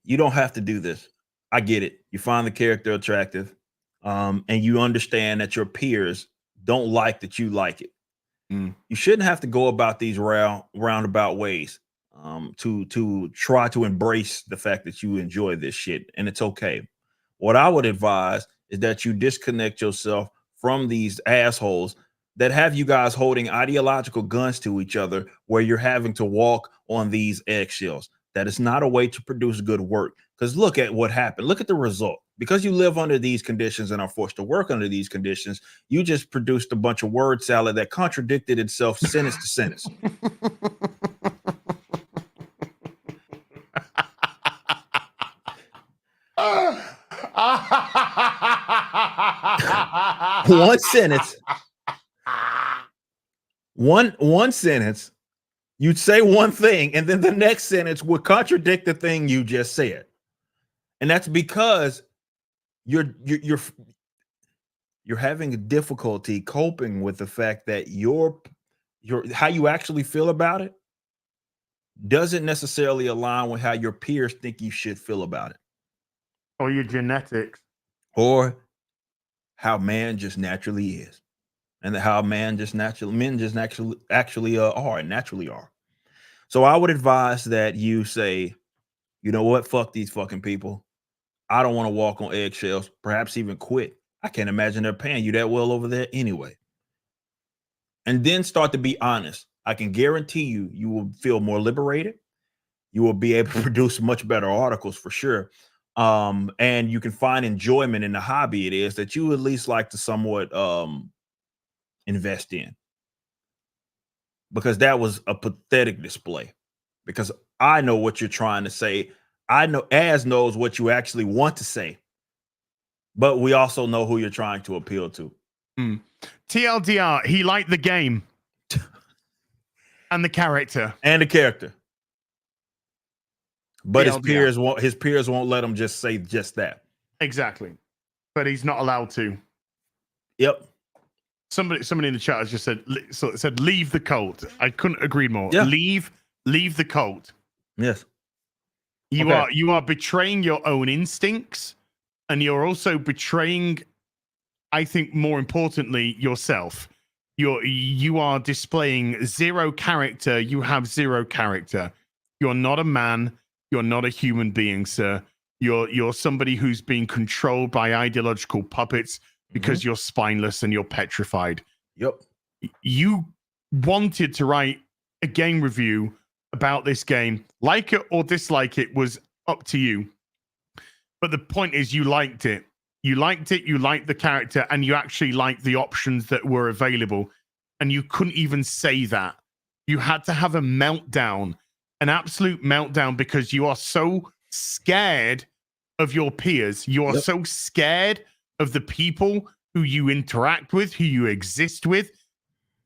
You don't have to do this. I get it. You find the character attractive, and you understand that your peers don't like that you like it. You shouldn't have to go about these roundabout ways to try to embrace the fact that you enjoy this shit, and it's okay. What I would advise is that you disconnect yourself from these assholes that have you guys holding ideological guns to each other, where you're having to walk on these eggshells. That is not a way to produce good work. Because look at what happened. Look at the result. because you live under these conditions and are forced to work under these conditions, you just produced a bunch of word salad that contradicted itself sentence to sentence. One sentence. One sentence. You'd say one thing, and then the next sentence would contradict the thing you just said. And that's because you're having a difficulty coping with the fact that your how you actually feel about it doesn't necessarily align with how your peers think you should feel about it, or your genetics, or how man just naturally is, and how men just naturally are. So I would advise that you say, you know what, fuck these fucking people. I don't want to walk on eggshells, perhaps even quit. I can't imagine they're paying you that well over there anyway. And then start to be honest. I can guarantee you, you will feel more liberated. You will be able to produce much better articles for sure. And you can find enjoyment in the hobby it is that you at least like to somewhat invest in. Because that was a pathetic display. Because I know what you're trying to say. I know Az knows what you actually want to say, but we also know who you're trying to appeal to. TLDR, he liked the game and the character. But TLDR. his peers won't let him just say just that. Exactly. But he's not allowed to. Yep. Somebody in the chat has just said leave the cult. I couldn't agree more. Yeah. Leave the cult. Yes. You are betraying your own instincts, and you're also betraying, I think more importantly, yourself. You are displaying zero character. You have zero character. You're not a man. You're not a human being, sir. You're somebody who's being controlled by ideological puppets because you're spineless and you're petrified. Yep. You wanted to write a game review about this game. Like it or dislike it was up to you. But the point is you liked it. You liked the character, and you actually liked the options that were available. And you couldn't even say that. You had to have a meltdown, an absolute meltdown, because you are so scared of your peers. You are so scared of the people who you interact with, who you exist with.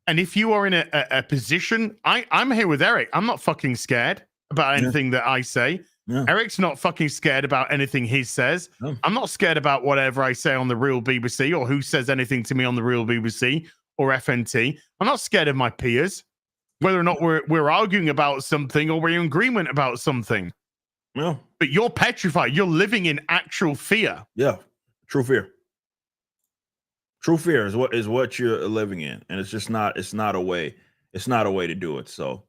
And if you are in a position, I'm here with Eric. I'm not fucking scared about anything that I say. Yeah. Eric's not fucking scared about anything he says. No. I'm not scared about whatever I say on the Real BBC or who says anything to me on the Real BBC or FNT. I'm not scared of my peers, whether or not we're arguing about something or we're in agreement about something. Yeah. But you're petrified. You're living in actual fear. Yeah. True fear. True fear is what you're living in, and it's not a way to do it. So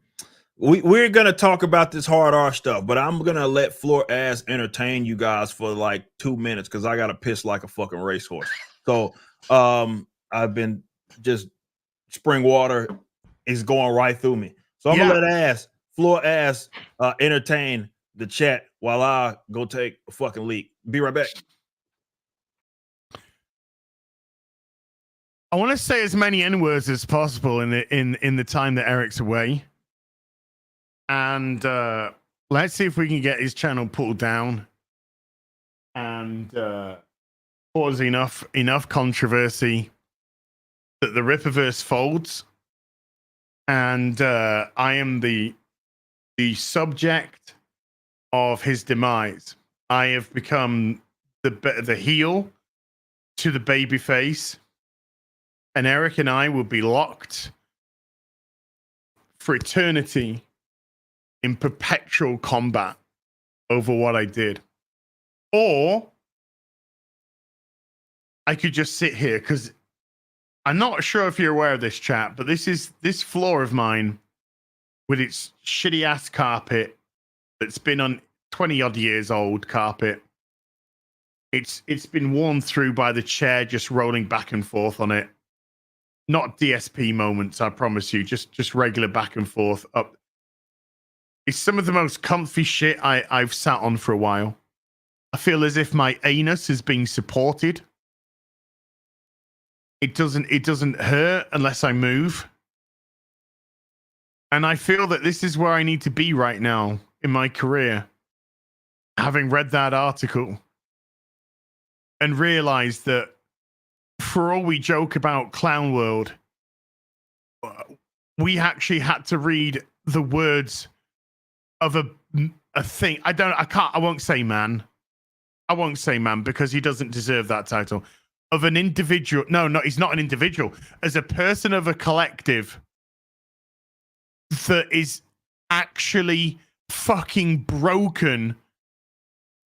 we're gonna talk about this hard R stuff, but I'm gonna let Floor Ass entertain you guys for like 2 minutes because I gotta piss like a fucking racehorse. So I've been just spring water is going right through me. So I'm gonna let Floor Ass entertain the chat while I go take a fucking leak. Be right back. I want to say as many N-words as possible in the time that Eric's away. And let's see if we can get his channel pulled down and cause enough controversy that the Rippaverse folds. And I am the subject of his demise. I have become the heel to the baby face. And Eric and I will be locked for eternity in perpetual combat over what I did. Or I could just sit here, because I'm not sure if you're aware of this, chat, but this floor of mine with its shitty ass carpet that's been on 20 odd years old carpet. It's been worn through by the chair just rolling back and forth on it. Not DSP moments, I promise you. Just regular back and forth up. It's some of the most comfy shit I've sat on for a while. I feel as if my anus is being supported. It doesn't hurt unless I move. And I feel that this is where I need to be right now in my career. Having read that article and realized that for all we joke about Clown World, we actually had to read the words of a thing. I won't say man. I won't say man because he doesn't deserve that title. Of an individual. No, he's not an individual. As a person of a collective that is actually fucking broken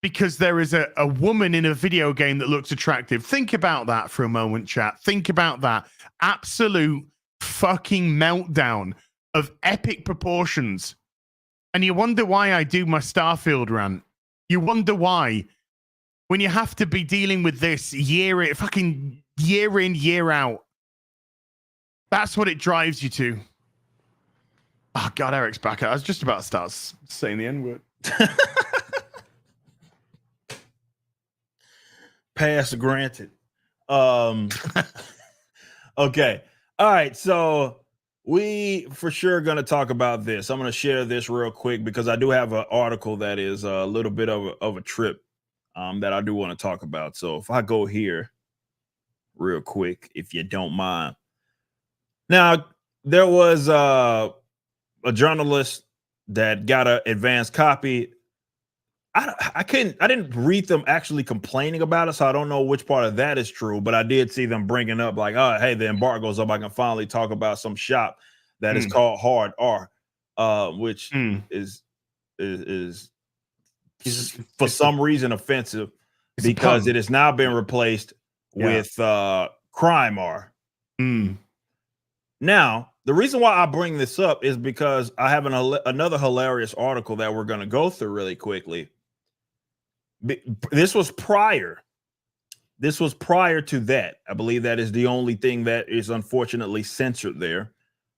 because there is a woman in a video game that looks attractive. Think about that for a moment, chat. Think about that. Absolute fucking meltdown of epic proportions. And you wonder why I do my Starfield rant. You wonder why. When you have to be dealing with this year in, year out. That's what it drives you to. Oh, God, Eric's back. I was just about to start saying the N-word. Pass granted. Okay. All right. So we for sure going to talk about this. I'm going to share this real quick because I do have an article that is a little bit of a trip that I do want to talk about. So if I go here real quick, if you don't mind. Now, there was a journalist that got an advanced copy. I didn't read them actually complaining about it, so I don't know which part of that is true, but I did see them bringing up like, oh, hey, the embargo's up. I can finally talk about some shop that is called Hard R, which is for some reason offensive because it has now been replaced with Crime R. Now, the reason why I bring this up is because I have another hilarious article that we're going to go through really quickly. This was prior to that. I believe that is the only thing that is unfortunately censored there.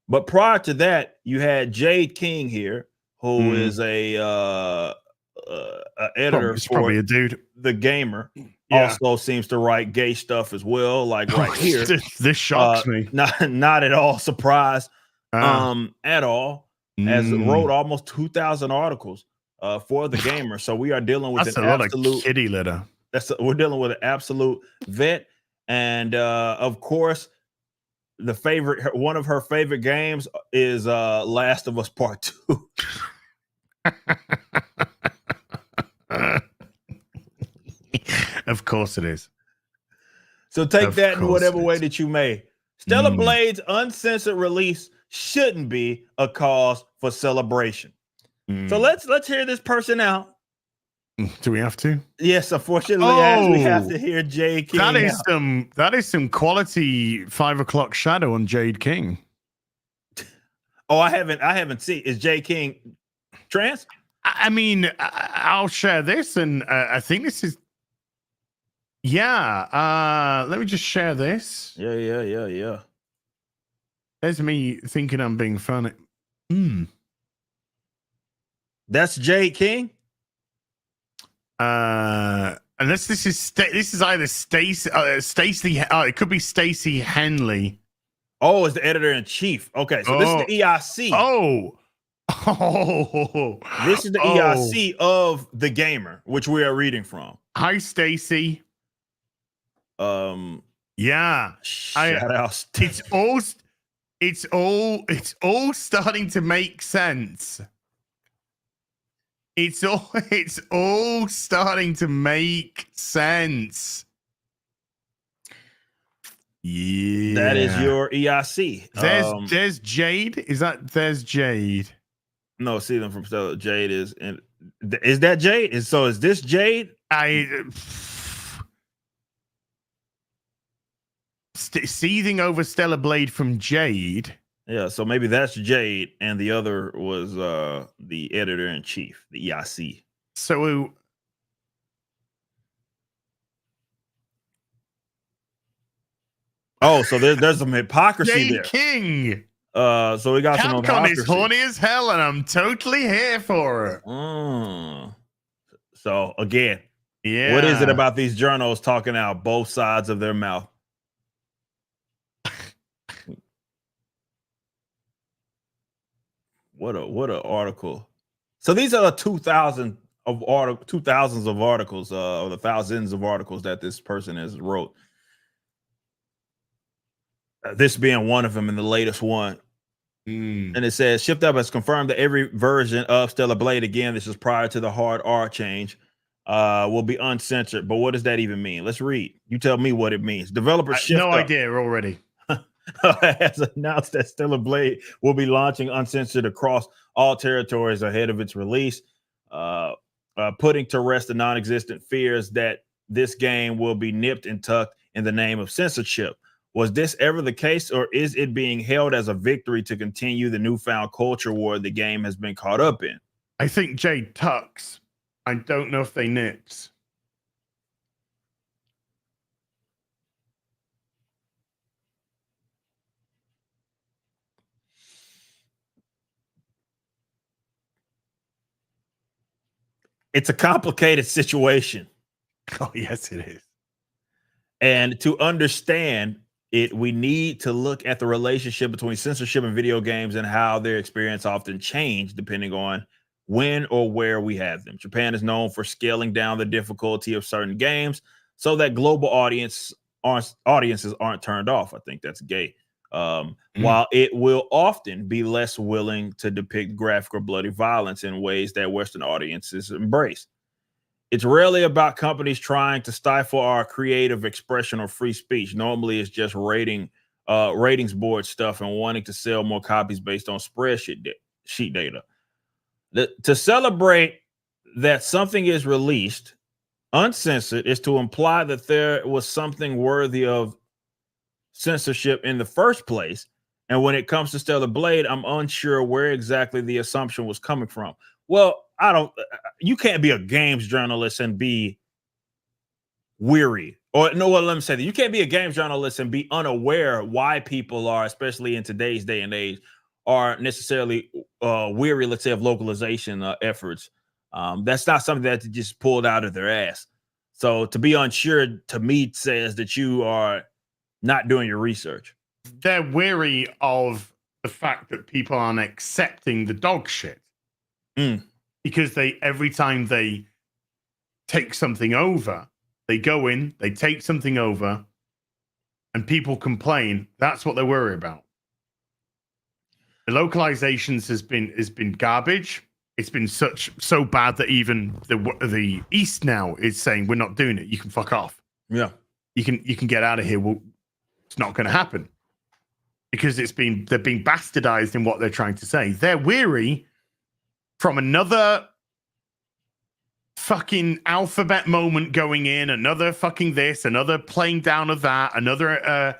But prior to that, you had Jade King here, who is a editor for probably a dude. The Gamer. Also seems to write gay stuff as well, like right here. This shocks me. Not at all surprised at all. As wrote almost 2,000 articles for The Gamer. So we are dealing with an absolute kitty litter. We're dealing with an absolute vet. And of course, one of her favorite games is Last of Us Part 2. Of course it is. So take that in whatever way that you may. Stellar Blade's uncensored release shouldn't be a cause for celebration. So let's hear this person out. Do we have to? Yes, unfortunately, as we have to hear Jade King. That is some quality 5 o'clock shadow on Jade King. Oh, I haven't seen. Is Jade King trans? I mean, I'll share this, and I think this is. Yeah. Let me just share this. Yeah. There's me thinking I'm being funny. That's Jade King. Unless this is either Stacey. It could be Stacey Henley. Oh, it's the editor in chief. Okay, so this is the EIC. This is the EIC of The Gamer, which we are reading from. Hi, Stacey. Yeah. Shout out. It's all starting to make sense. It's all starting to make sense. Yeah. That is your EIC. There's Jade. There's Jade? No, see them from Jade is that Jade? Is this Jade? Seething over Stellar Blade from Jade. Yeah, so maybe that's Jade, and the other was the editor in chief, the EIC. So so there's some hypocrisy Jade there. King. So we got some hypocrisy. Capcom is horny as hell, and I'm totally here for it. So again, Yeah. What is it about these journals talking out both sides of their mouth? What a article. So these are the 2000s of articles, or the thousands of articles that this person has wrote. This being one of them in the latest one. And it says Shift Up has confirmed that every version of Stellar Blade, again, this is prior to the hard R change, will be uncensored. But what does that even mean? Let's read. You tell me what it means. Developers Shift no Up idea already. has announced that Stellar Blade will be launching uncensored across all territories ahead of its release, putting to rest the non-existent fears that this game will be nipped and tucked in the name of censorship. Was this ever the case, or is it being held as a victory to continue the newfound culture war the game has been caught up in? I think Jade tucks. I don't know if they nips. It's a complicated situation. Oh, yes, it is. And to understand it, we need to look at the relationship between censorship and video games and how their experience often change depending on when or where we have them. Japan is known for scaling down the difficulty of certain games so that global audiences aren't turned off. I think that's gay. While it will often be less willing to depict graphic or bloody violence in ways that Western audiences embrace. It's rarely about companies trying to stifle our creative expression or free speech. Normally, it's just ratings board stuff and wanting to sell more copies based on spreadsheet data. To celebrate that something is released uncensored is to imply that there was something worthy of censorship in the first place. And when it comes to Stellar Blade, I'm unsure where exactly the assumption was coming from. Well, you can't be a games journalist and be weary. Or no, well, let me say that you can't be a games journalist and be unaware why people are, especially in today's day and age, are necessarily weary, let's say, of localization efforts. That's not something that they just pulled out of their ass. So to be unsure, to me, says that you are not doing your research. They're weary of the fact that people aren't accepting the dog shit. Because every time they take something over, they go in, they take something over, and people complain. That's what they're worried about. The localizations has been garbage. It's been so bad that even the East now is saying we're not doing it. You can fuck off. Yeah, you can get out of here. Well, it's not going to happen because they're being bastardized in what they're trying to say. They're weary from another fucking alphabet moment going in, another fucking this, another playing down of that, another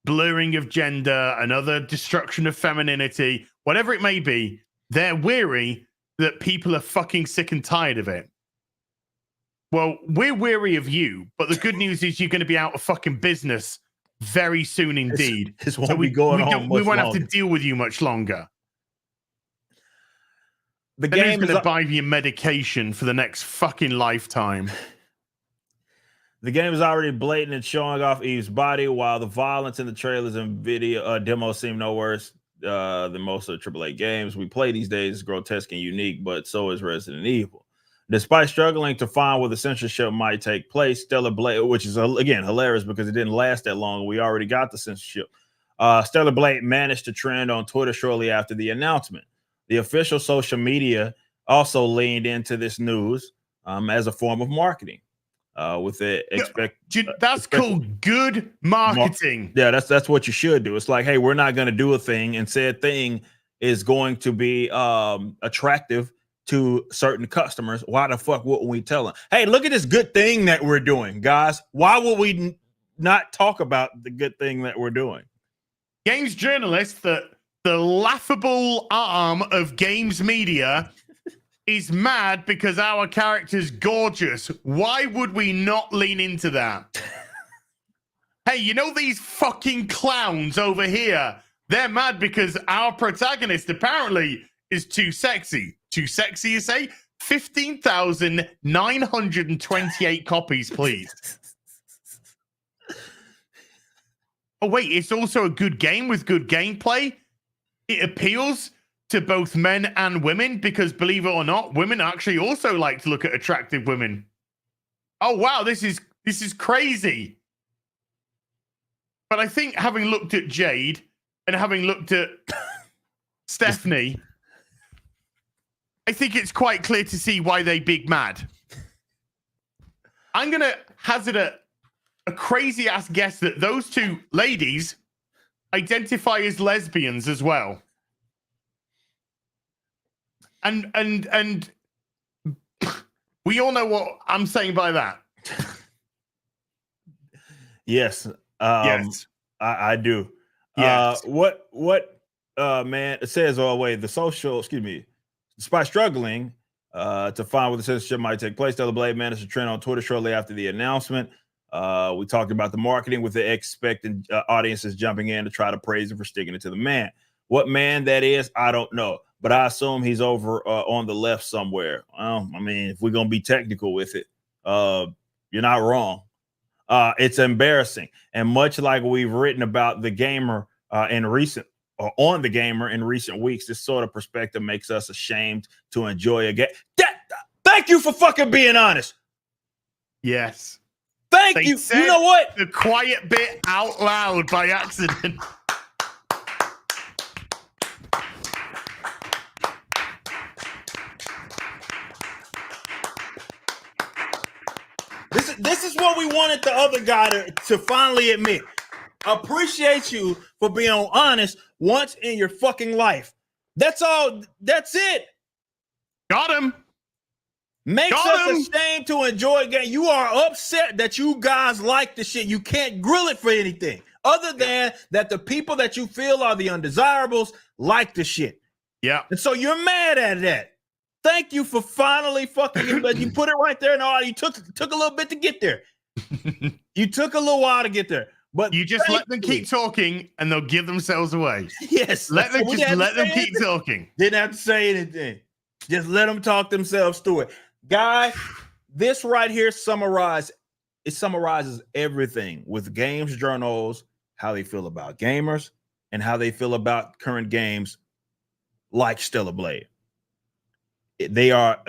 blurring of gender, another destruction of femininity, whatever it may be. They're weary that people are fucking sick and tired of it. Well, we're weary of you, but the good news is you're going to be out of fucking business very soon indeed. This won't be going on we won't longer. have to deal with you much longer. The game is going to is buy you medication for the next fucking lifetime. The game is already blatant and showing off Eve's body, while the violence in the trailers and video demos seem no worse than most of the AAA games we play these days. Is grotesque and unique, but so is Resident Evil. Despite struggling to find where the censorship might take place, Stellar Blade, which is again hilarious because it didn't last that long, we already got the censorship. Stellar Blade managed to trend on Twitter shortly after the announcement. The official social media also leaned into this news as a form of marketing. With it, that's called good marketing. Yeah, that's what you should do. It's like, hey, we're not going to do a thing, and said thing is going to be attractive to certain customers. Why the fuck wouldn't we tell them? Hey, look at this good thing that we're doing, guys. Why would we not talk about the good thing that we're doing? Games journalists, the laughable arm of games media, is mad because our character's gorgeous. Why would we not lean into that? Hey, you know these fucking clowns over here? They're mad because our protagonist apparently is too sexy. Too sexy, you say? 15,928 copies, please. Oh, wait, it's also a good game with good gameplay. It appeals to both men and women because, believe it or not, women actually also like to look at attractive women. Oh, wow, this is crazy. But I think having looked at Jade and having looked at Stephanie, I think it's quite clear to see why they big mad. I'm going to hazard a crazy ass guess that those two ladies identify as lesbians as well. And we all know what I'm saying by that. Yes. Yes. I do. Yes. Man, it says, despite struggling to find where the censorship might take place, Stellar Blade managed to trend on Twitter shortly after the announcement. We talked about the marketing with the expectant audiences jumping in to try to praise him for sticking it to the man. What man that is, I don't know, but I assume he's over on the left somewhere. Well, I mean, if we're going to be technical with it, you're not wrong. It's embarrassing. And much like we've written about the gamer on the gamer in recent weeks, this sort of perspective makes us ashamed to enjoy a game. Thank you for fucking being honest. Yes. Thank you. You know what? The quiet bit out loud by accident. This is what we wanted the other guy to finally admit. Appreciate you for being honest once in your fucking life. That's all. That's it. Got him. Makes us ashamed to enjoy a game. You are upset that you guys like the shit. You can't grill it for anything other than that the people that you feel are the undesirables like the shit. Yeah. And so you're mad at that. Thank you for finally fucking, but you put it right there. And you took a little bit to get there. You took a little while to get there, but you just let them keep talking and they'll give themselves away. Yes. Let them keep talking. Didn't have to say anything. Just let them talk themselves through it. Guy, this right here summarizes everything with games journals, how they feel about gamers and how they feel about current games like Stellar Blade. They are,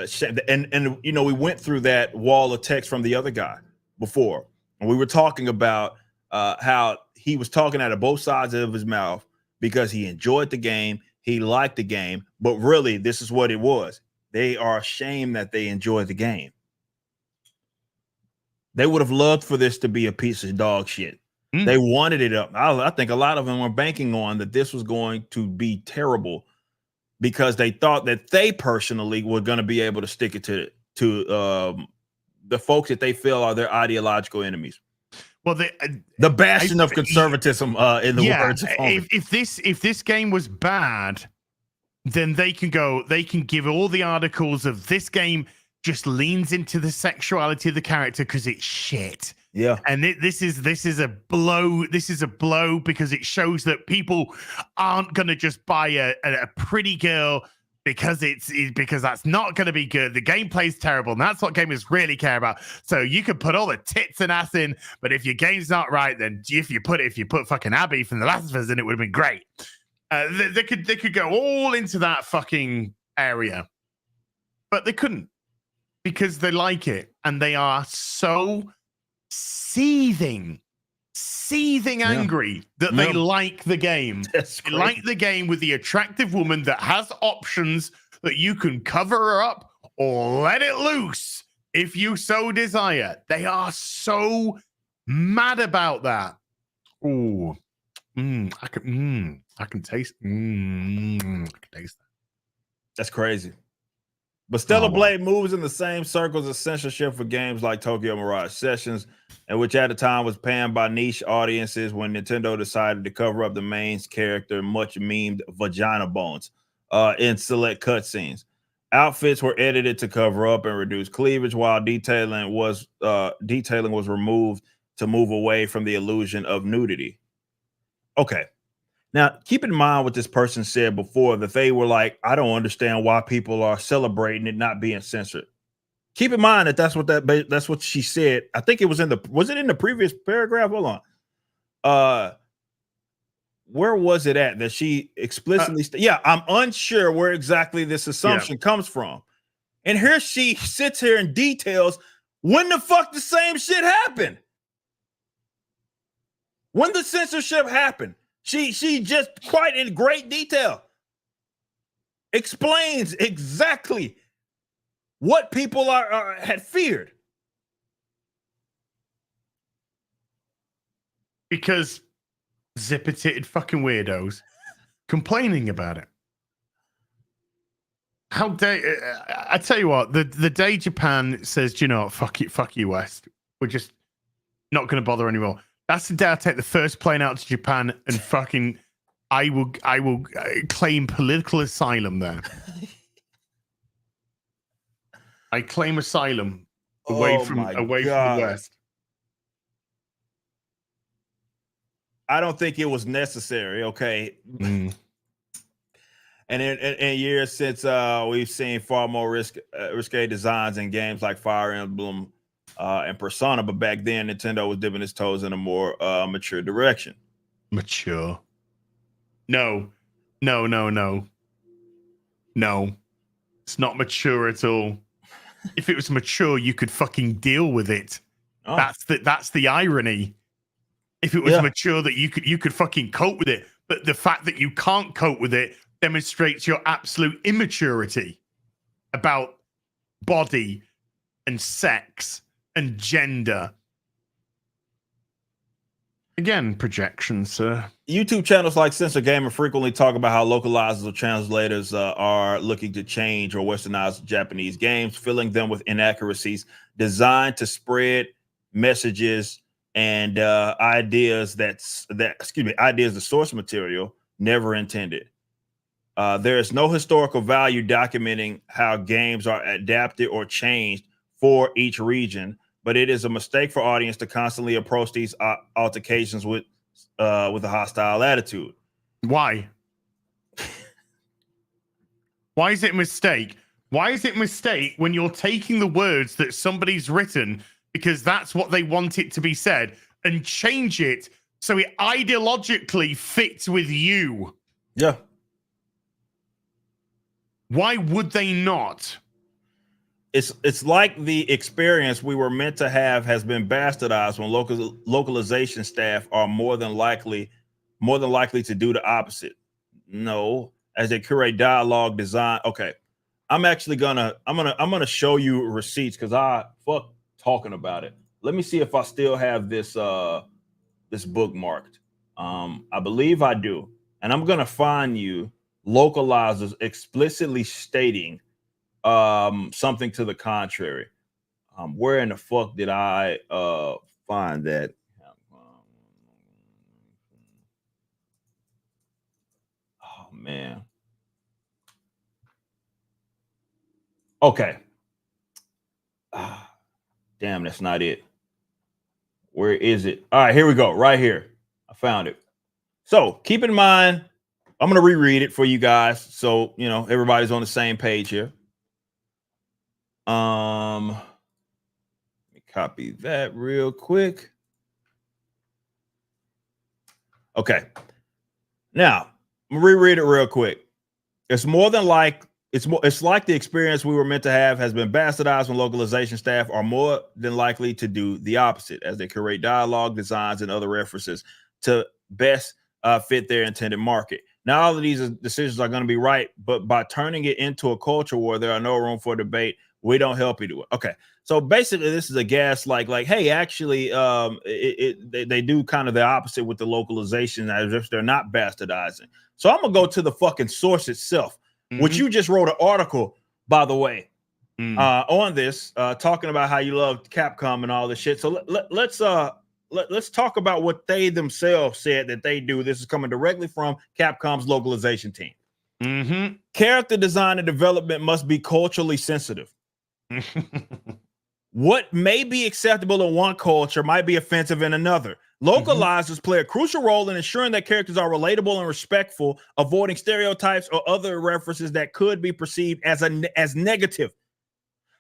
and you know, we went through that wall of text from the other guy before, and we were talking about how he was talking out of both sides of his mouth because he enjoyed the game, he liked the game, but really, this is what it was. They are ashamed that they enjoyed the game. They would have loved for this to be a piece of dog shit. They wanted it up. I think a lot of them were banking on that this was going to be terrible, because they thought that they personally were going to be able to stick it to the folks that they feel are their ideological enemies. Well, the bastion of conservatism, in the words of Homer. If this game was bad, then they can give all the articles of this game just leans into the sexuality of the character because it's shit. Yeah. And this is a blow. This is a blow because it shows that people aren't going to just buy a pretty girl because that's not going to be good. The gameplay's terrible, and that's what gamers really care about. So you can put all the tits and ass in, but if your game's not right, then if you put fucking Abby from The Last of Us in, it would have been great. They could go all into that fucking area, but they couldn't because they like it and they are so seething angry that they like the game. They like the game with the attractive woman that has options that you can cover her up or let it loose if you so desire. They are so mad about that. Ooh. I can taste. I can taste that. That's crazy. But Stellar Blade moves in the same circles as censorship for games like Tokyo Mirage Sessions, and which at the time was panned by niche audiences when Nintendo decided to cover up the main character much memed vagina bones in select cutscenes. Outfits were edited to cover up and reduce cleavage, while detailing was removed to move away from the illusion of nudity. Okay, Now, keep in mind what this person said before, that they were like, I don't understand why people are celebrating it not being censored. Keep in mind that that's what she said. I think it was in the previous paragraph? Hold on. Where was it at that she explicitly yeah, I'm unsure where exactly this assumption comes from. And here she sits here and details when the fuck the same shit happened. When the censorship happened, she just quite in great detail explains exactly what people had feared. Because zipper-titted fucking weirdos complaining about it. How dare I tell you what, the day Japan says, you know, fuck you, West, we're just not going to bother anymore. That's the day I take the first plane out to Japan and fucking I will claim political asylum there. I claim asylum away from the West. I don't think it was necessary. Okay. And in years since, we've seen far more risque designs in games like Fire Emblem and Persona, but back then Nintendo was dipping its toes in a more mature direction. Mature? No. It's not mature at all. If it was mature, you could fucking deal with it. Oh. That's the irony. If it was mature, that you could fucking cope with it, but the fact that you can't cope with it demonstrates your absolute immaturity about body and sex and gender. Again, projections, sir. YouTube channels like Censor Gamer frequently talk about how localizers or translators are looking to change or westernize Japanese games, filling them with inaccuracies designed to spread messages and ideas ideas the source material never intended. There is no historical value documenting how games are adapted or changed for each region, but it is a mistake for audience to constantly approach these altercations with a hostile attitude. Why? Why is it a mistake? Why is it a mistake when you're taking the words that somebody's written because that's what they want it to be said and change it so it ideologically fits with you? Yeah. Why would they not? It's like the experience we were meant to have has been bastardized when localization staff are more than likely to do the opposite. No, as they curate dialogue design. Okay, I'm gonna show you receipts because I fuck talking about it. Let me see if I still have this this bookmarked. I believe I do, and I'm gonna find you localizers explicitly stating something to the contrary. Where in the fuck did I find that? Oh man. Okay. Damn, that's not it. Where is it? All right, here we go. Right here. I found it. So keep in mind, I'm going to reread it for you guys. So, you know, everybody's on the same page here. Let me copy that real quick. Okay. Now, I'm gonna reread it real quick. It's like the experience we were meant to have has been bastardized when localization staff are more than likely to do the opposite as they curate dialogue, designs, and other references to best fit their intended market. Now, all of these decisions are going to be right, but by turning it into a culture where there are no room for debate, we don't help you do it. Okay, so basically, this is a gaslight. Like, hey, actually, they do kind of the opposite with the localization, as if they're not bastardizing. So I'm gonna go to the fucking source itself, which you just wrote an article, by the way, on this, talking about how you love Capcom and all this shit. So let's talk about what they themselves said that they do. This is coming directly from Capcom's localization team. Character design and development must be culturally sensitive. What may be acceptable in one culture might be offensive in another. Localizers play a crucial role in ensuring that characters are relatable and respectful, avoiding stereotypes or other references that could be perceived as negative.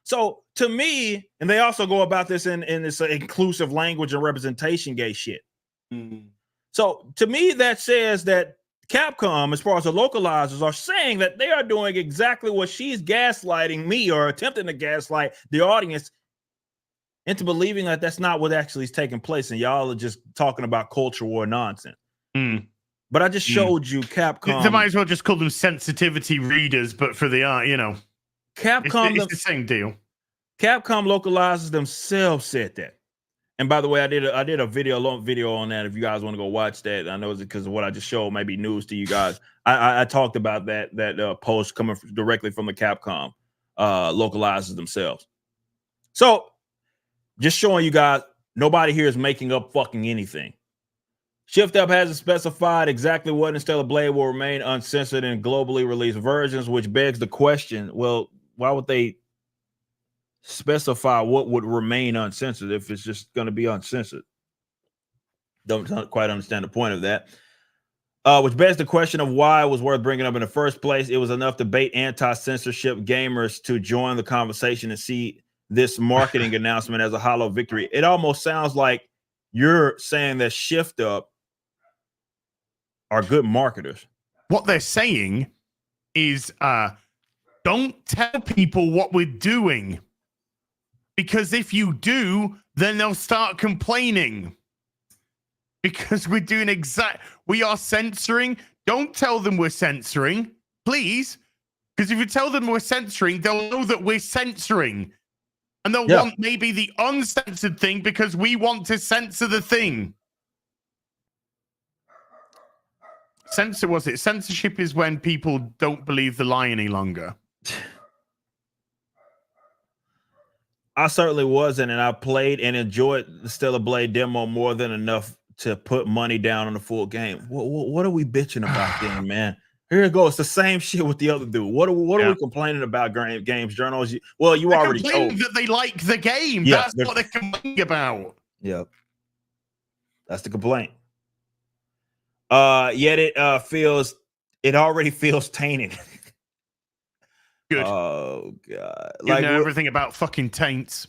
So to me, and they also go about this in this inclusive language and representation gay shit. So to me, that says that Capcom, as far as the localizers, are saying that they are doing exactly what she's gaslighting me or attempting to gaslight the audience into believing that that's not what actually is taking place, and y'all are just talking about culture war nonsense. But I just showed you Capcom. They might as well just call them sensitivity readers, but for the art, Capcom, it's the same deal. Capcom localizers themselves said that. And by the way, I did a long video on that. If you guys want to go watch that, I know it's because of what I just showed may be news to you guys. I talked about that post coming directly from the Capcom localizers themselves. So just showing you guys, nobody here is making up fucking anything. Shift Up hasn't specified exactly what in Stellar Blade will remain uncensored in globally released versions, which begs the question, well, why would they specify what would remain uncensored if it's just going to be uncensored? Don't quite understand the point of that. Which begs the question of why it was worth bringing up in the first place. It was enough to bait anti-censorship gamers to join the conversation and see this marketing announcement as a hollow victory. It almost sounds like you're saying that Shift Up are good marketers. What they're saying is don't tell people what we're doing, because if you do, then they'll start complaining, because we're doing we are censoring. Don't tell them we're censoring, please, because if you tell them we're censoring, they'll know that we're censoring, and they'll want maybe the uncensored thing because we want to censor the thing. Censorship is when people don't believe the lie any longer. I certainly wasn't, and I played and enjoyed the Stellar Blade demo more than enough to put money down on the full game. What are we bitching about then, man? Here it goes. It's the same shit with the other dude. What are we complaining about, games journals? Well, you already told that they like the game. Yeah, that's what they're complaining about. Yep. That's the complaint. Yet it already feels tainted. Good. Oh god. You know everything about fucking taints.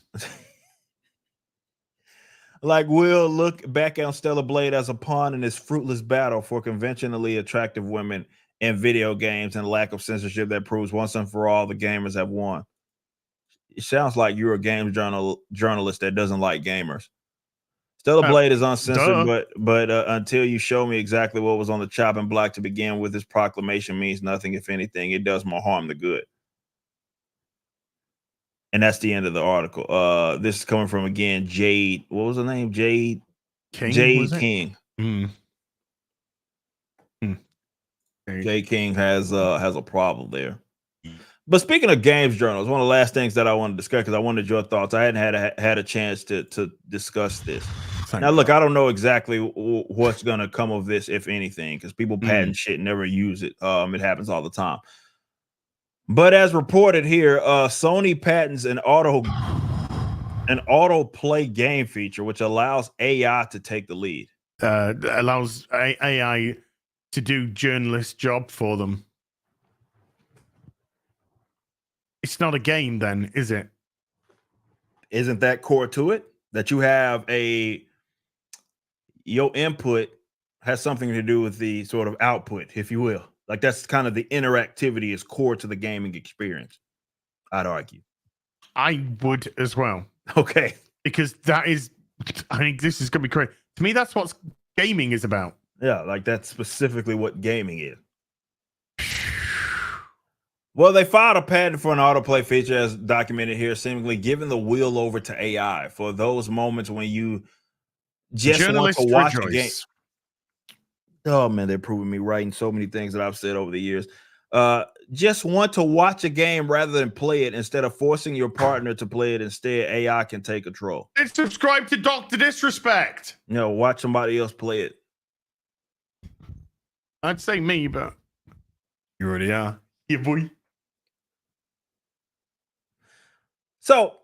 Like, we'll look back on Stellar Blade as a pawn in this fruitless battle for conventionally attractive women in video games and lack of censorship that proves once and for all the gamers have won. It sounds like you're a games journalist that doesn't like gamers. Stellar Blade is uncensored, but until you show me exactly what was on the chopping block to begin with, this proclamation means nothing. If anything, it does more harm than good. And that's the end of the article. This is coming from, again, Jade. What was her name? Jade King. Jade King. Jade King has a problem there. But speaking of games journals, one of the last things that I want to discuss, because I wanted your thoughts. I hadn't had a chance to discuss this. Now, look, I don't know exactly what's going to come of this, if anything, because people patent shit and never use it. It happens all the time. But as reported here, Sony patents an auto play game feature, which allows AI to take the lead. Allows AI to do journalist job for them. It's not a game then, is it? Isn't that core to it? That you have your input has something to do with the sort of output, if you will. Like, that's kind of the interactivity is core to the gaming experience, I'd argue. I would as well. Okay. Because that is, I think this is going to be correct. To me, that's what gaming is about. Yeah, like that's specifically what gaming is. Well, they filed a patent for an autoplay feature, as documented here, seemingly giving the wheel over to AI for those moments when you just want to watch the game. Oh man, they're proving me right in so many things that I've said over the years. Just want to watch a game rather than play it. Instead of forcing your partner to play it, instead AI can take control. And subscribe to Dr. Disrespect. No, watch somebody else play it. I'd say me, but you already are. Yeah, boy. So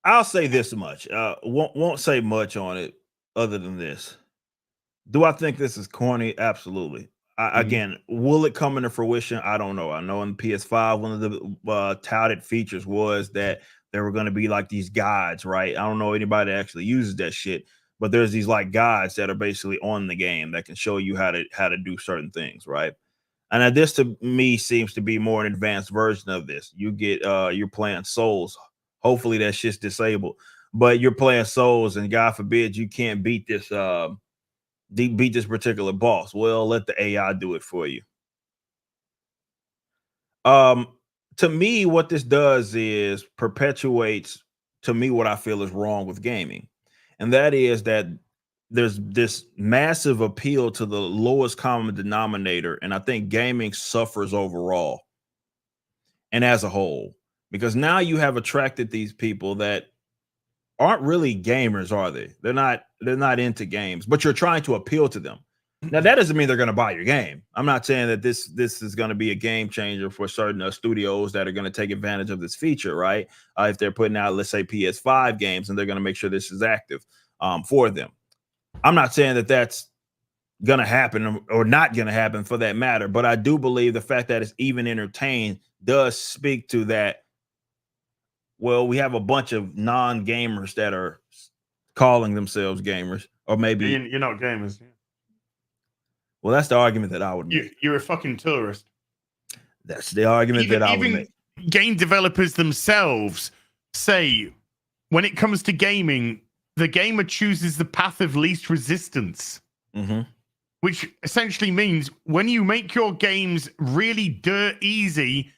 I'll say this much. Won't say much on it. other than this. Do I think this is corny? Absolutely. Again, will it come into fruition? I don't know. I know in PS5, one of the touted features was that there were going to be like these guides, right? I don't know anybody that actually uses that shit, but there's these like guides that are basically on the game that can show you how to do certain things, right? And this to me seems to be more an advanced version of this. You get you're playing Souls. Hopefully that shit's disabled, but you're playing Souls, and God forbid you can't beat this beat this particular boss. Well, let the AI do it for you. Um, to me, what this does is perpetuates to me what I feel is wrong with gaming, and that is that there's this massive appeal to the lowest common denominator, and I think gaming suffers overall and as a whole because now you have attracted these people that aren't really gamers, are they? They're not into games, but you're trying to appeal to them. Now that doesn't mean they're going to buy your game. I'm not saying that this is going to be a game changer for certain studios that are going to take advantage of this feature, right? If they're putting out, let's say, PS5 games, and they're going to make sure this is active for them. I'm not saying that that's going to happen or not going to happen for that matter, but I do believe the fact that it's even entertained does speak to that. Well, we have a bunch of non-gamers that are calling themselves gamers, or maybe you're not gamers. Yeah. Well, that's the argument that I would make. You're a fucking tourist. That's the argument that I would make. Game developers themselves say when it comes to gaming, the gamer chooses the path of least resistance, which essentially means when you make your games really dirt easy,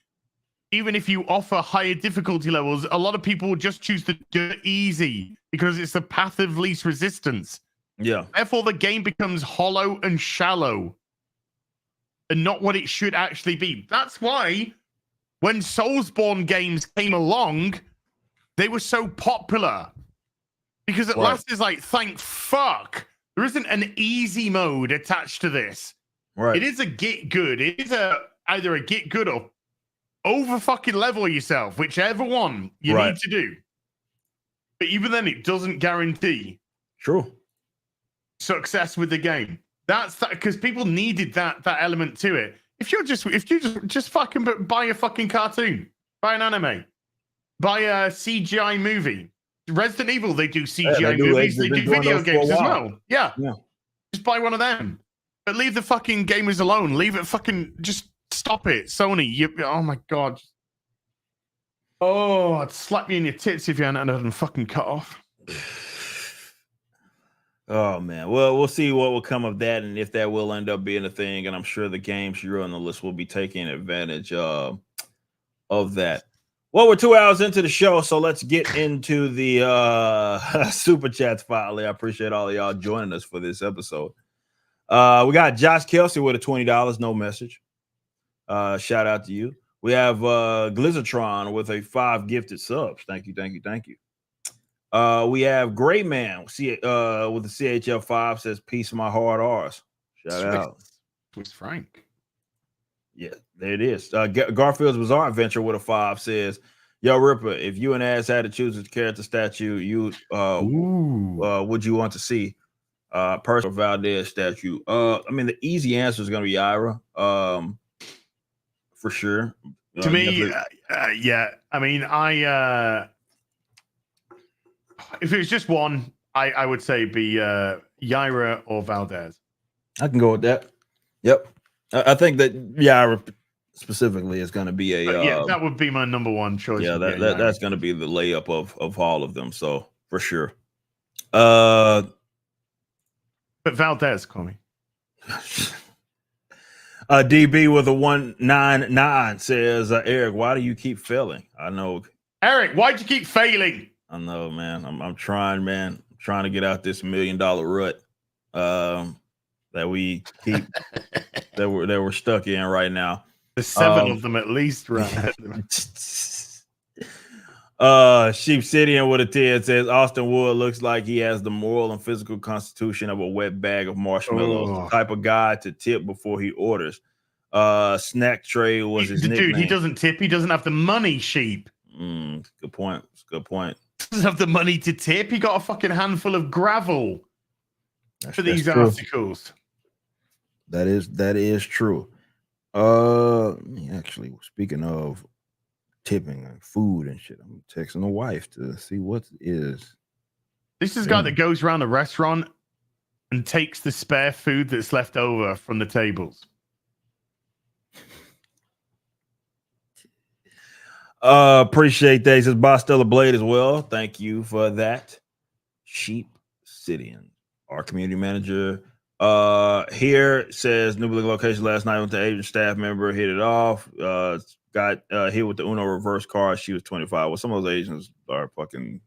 even if you offer higher difficulty levels, a lot of people will just choose the dirt easy because it's the path of least resistance. Yeah. Therefore, the game becomes hollow and shallow and not what it should actually be. That's why when Soulsborne games came along, they were so popular. Because at last it's like, thank fuck, there isn't an easy mode attached to this. Right. It is a get good. It is either a get good or over fucking level yourself, whichever one you need to do. But even then, it doesn't guarantee success with the game. That's that because people needed that element to it. If you just fucking buy a fucking cartoon, buy an anime, buy a CGI movie. Resident Evil, they do CGI movies, they do video games as well. Yeah. Just buy one of them. But leave the fucking gamers alone. Leave it fucking just stop it. Sony, oh my god. Oh, I'd slap you in your tits if you hadn't had them fucking cut off. Oh man. Well, we'll see what will come of that and if that will end up being a thing. And I'm sure the games you're on the list will be taking advantage of that. Well, we're 2 hours into the show, so let's get into the super chats finally. I appreciate all of y'all joining us for this episode. We got Josh Kelsey with a $20, no message. Shout out to you. We have Glizzatron with a 5 gifted subs. Thank you. We have Gray Man with the CHL 5 says peace of my hard R's. Shout out. Who's Frank? Yeah, there it is. Garfield's Bizarre Adventure with a 5 says, "Yo, Ripper, if you and Ass had to choose a character statue, you would you want to see? Personal Valdez statue. I mean, the easy answer is going to be Ira, for sure. To me, yeah. I mean, if it was just one, I would say be Yaira or Valdez. I can go with that. Yep. I think that Yaira specifically is going to be a that would be my number one choice. Yeah, that's going to be the layup of all of them. So for sure. But Valdez, call me. DB with a 199 says, Eric, why do you keep failing? I know. Eric, why'd you keep failing? I know, man. I'm trying, man. I'm trying to get out this $1 million rut that we keep that we're stuck in right now. The 7 of them at least, right? Sheep Cityan with a 10 says Austin Wood looks like he has the moral and physical constitution of a wet bag of marshmallows. The type of guy to tip before he orders. Snack tray was his nickname. Dude, he doesn't tip. He doesn't have the money, Sheep. Good point. He doesn't have the money to tip. He got a fucking handful of gravel. for these true. articles. That is true. Actually, speaking of tipping and food and shit, I'm texting the wife to see what is. This is a guy that goes around a restaurant and takes the spare food that's left over from the tables. Appreciate that. He says, buy Stellar Blade as well. Thank you for that. Sheep Sidian, our community manager. Here says new location last night with the Asian staff member, hit it off. Got hit with the Uno reverse card. She was 25. Well, some of those Asians are fucking.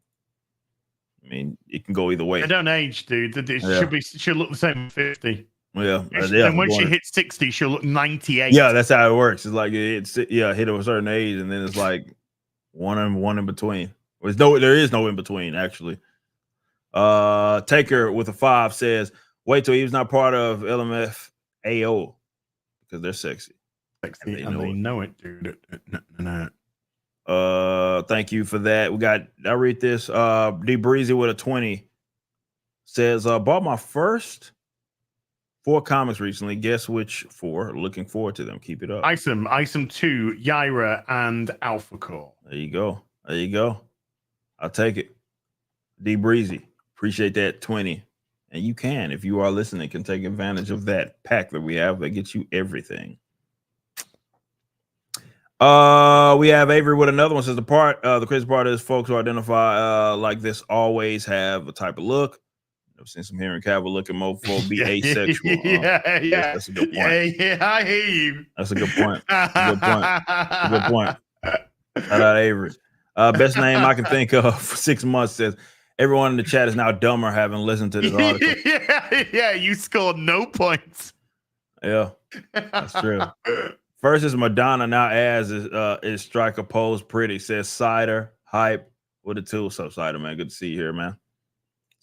I mean, it can go either way. They don't age, dude. She'll look the same at 50. Yeah. And when she hits 60, she'll look 98. Yeah, that's how it works. It's like hit a certain age, and then it's like one in between. There is no in between, actually. Taker with a 5 says, wait till he was not part of LMFAO because they're sexy. And they know it, dude. Thank you for that. I read this. D Breezy with a 20 says, bought my first 4 comics recently. Guess which 4? Looking forward to them. Keep it up. Isom 2, Yaira, and Alpha Core. There you go. I'll take it. D Breezy. Appreciate that 20. And you can, if you are listening, can take advantage of that pack that we have that gets you everything. We have Avery with another one. Says the crazy part is folks who identify like this always have a type of look. I've seen some Henry Cavill looking mofo be asexual. Yeah. That's a good point. Yeah, I hear you. That's a good point. Good point. Shout out Avery. Best name I can think of for 6 months says everyone in the chat is now dumber having listened to this article. Yeah, you scored no points. Yeah, that's true. First is Madonna, now as is Striker Pose Pretty. Says Cider, Hype with a 2. What's up, Cider, man? Good to see you here, man.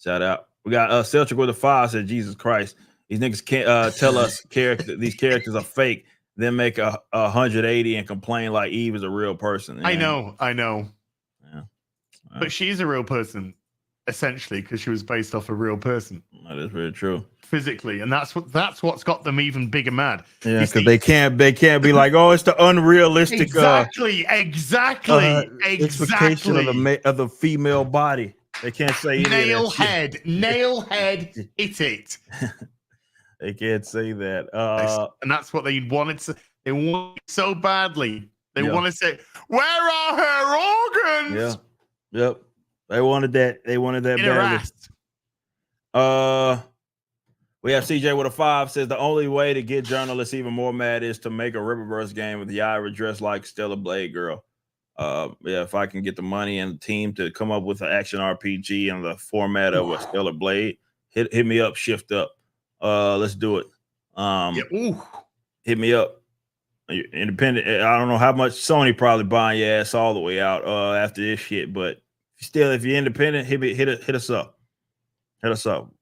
Shout out. We got Celtic with a 5. Said Jesus Christ. These niggas can't tell us these characters are fake, then make a 180 and complain like Eve is a real person. Yeah. I know. Yeah. But she's a real person, essentially, because she was based off a real person. That is very true. Physically, and that's what's got them even bigger mad. Yeah, because they can't be like, oh, it's the unrealistic exactly expectation of the female body. They can't say nail head, hit it. They can't say that. And that's what they wanted to. They wanted so badly. They want to say, "Where are her organs?" Yeah. Yep. They wanted that. badly. We have CJ with a 5 says the only way to get journalists even more mad is to make a Riververse game with the Ira dressed like Stellar Blade girl. If I can get the money and the team to come up with an action RPG in the format of a Stellar Blade, hit me up, shift up. Let's do it. Hit me up. Independent. I don't know how much Sony probably buying your ass all the way out after this shit, but still, if you're independent, hit us up. Hit us up.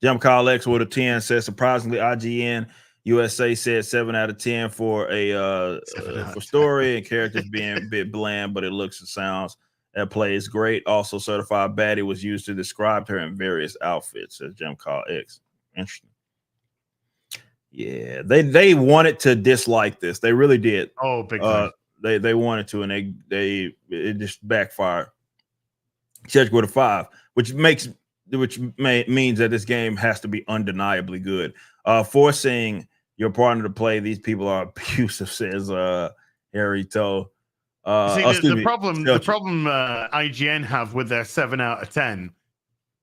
Jump Call X with a 10 says surprisingly IGN USA said 7 out of 10 for for story and characters being a bit bland, but it looks and sounds that play is great. Also, certified baddie was used to describe her in various outfits, says Jump Call X. Interesting. Yeah, they wanted to dislike this. They really did. Oh, big time. They wanted to, and it just backfired. Check with a 5, which means that this game has to be undeniably good. Forcing your partner to play these people are abusive, says Harry Toe. The problem IGN have with their 7 out of 10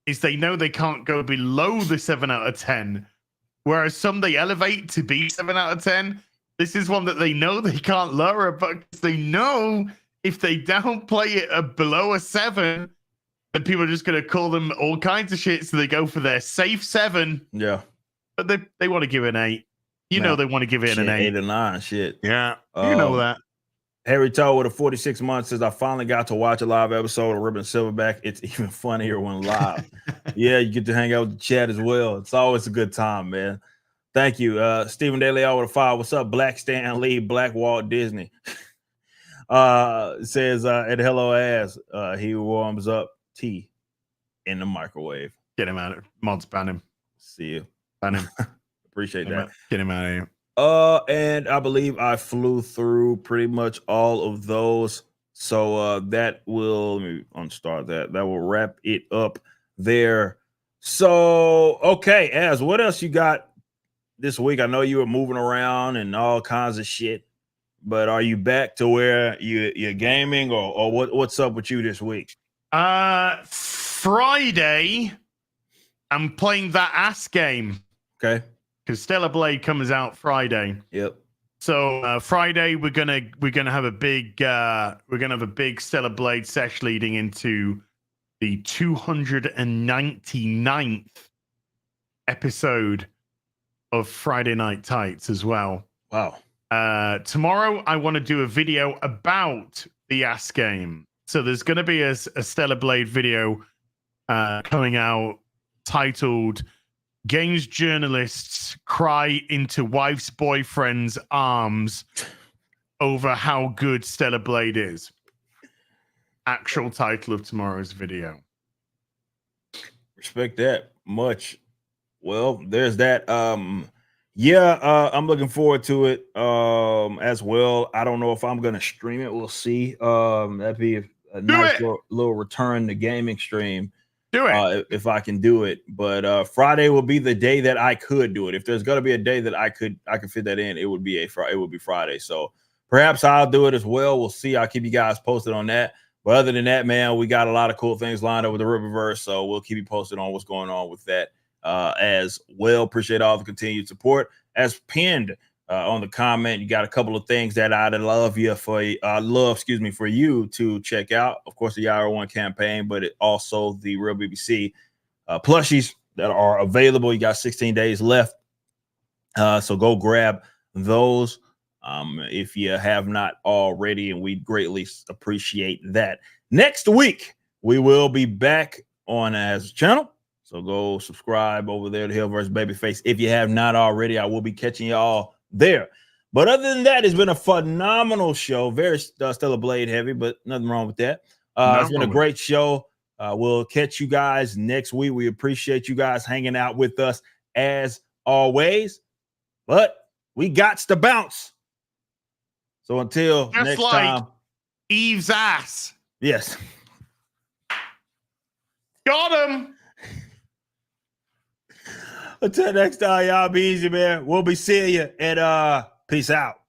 is they know they can't go below the 7 out of 10, whereas some they elevate to be 7 out of 10. This is one that they know they can't lower, but they know if they downplay it below a 7, and people are just going to call them all kinds of shit, so they go for their safe 7. Yeah. But they want to give it an 8. You know they want to give it an 8. 8 or 9, shit. Yeah, you know that. Harry Toe with a 46 months says, I finally got to watch a live episode of Ribbon Silverback. It's even funnier when live. Yeah, you get to hang out with the chat as well. It's always a good time, man. Thank you. Stephen DeLeo with a 5. What's up, Black Stan Lee, Black Walt Disney? Says, at hello ass, he warms up tea in the microwave. Get him out of mods, ban him. See you. Him. Appreciate that. Get him out of here. And I believe I flew through pretty much all of those. So that will, let me unstart that. That will wrap it up there. So, okay, Az, what else you got this week? I know you were moving around and all kinds of shit, but are you back to where you're gaming, or what's up with you this week? Friday, I'm playing that ass game. Okay. Because Stellar Blade comes out Friday. Yep. So Friday we're gonna have a big Stellar Blade sesh leading into the 299th episode of Friday Night Tights as well. Wow. Tomorrow I want to do a video about the ass game. So there's going to be a Stellar Blade video coming out titled "Games Journalists Cry into Wife's Boyfriend's Arms Over How Good Stellar Blade Is." Actual title of tomorrow's video. Respect that much. Well, there's that. I'm looking forward to it as well. I don't know if I'm gonna stream it. We'll see. That'd be a nice little return to gaming stream. Do it if I can do it. But Friday will be the day that I could do it. If there's gonna be a day that I could fit that in, it would be Friday. So perhaps I'll do it as well. We'll see. I'll keep you guys posted on that. But other than that, man, we got a lot of cool things lined up with the Riververse. So we'll keep you posted on what's going on with that as well. Appreciate all the continued support. As pinned on the comment, you got a couple of things that I'd love for you to check out. Of course, the IR1 campaign, but also the Real BBC plushies that are available. You got 16 days left. So go grab those if you have not already, and we greatly appreciate that. Next week, we will be back on as channel. So go subscribe over there to Hill vs. Babyface. If you have not already, I will be catching y'all there. But other than that, it's been a phenomenal show. Very Stellar Blade heavy, but nothing wrong with that. It's been a great show. We'll catch you guys next week. We appreciate you guys hanging out with us as always. But we got to bounce. So until just next like time. Eve's ass. Yes. Got him. Until next time, y'all be easy, man. We'll be seeing you, and peace out.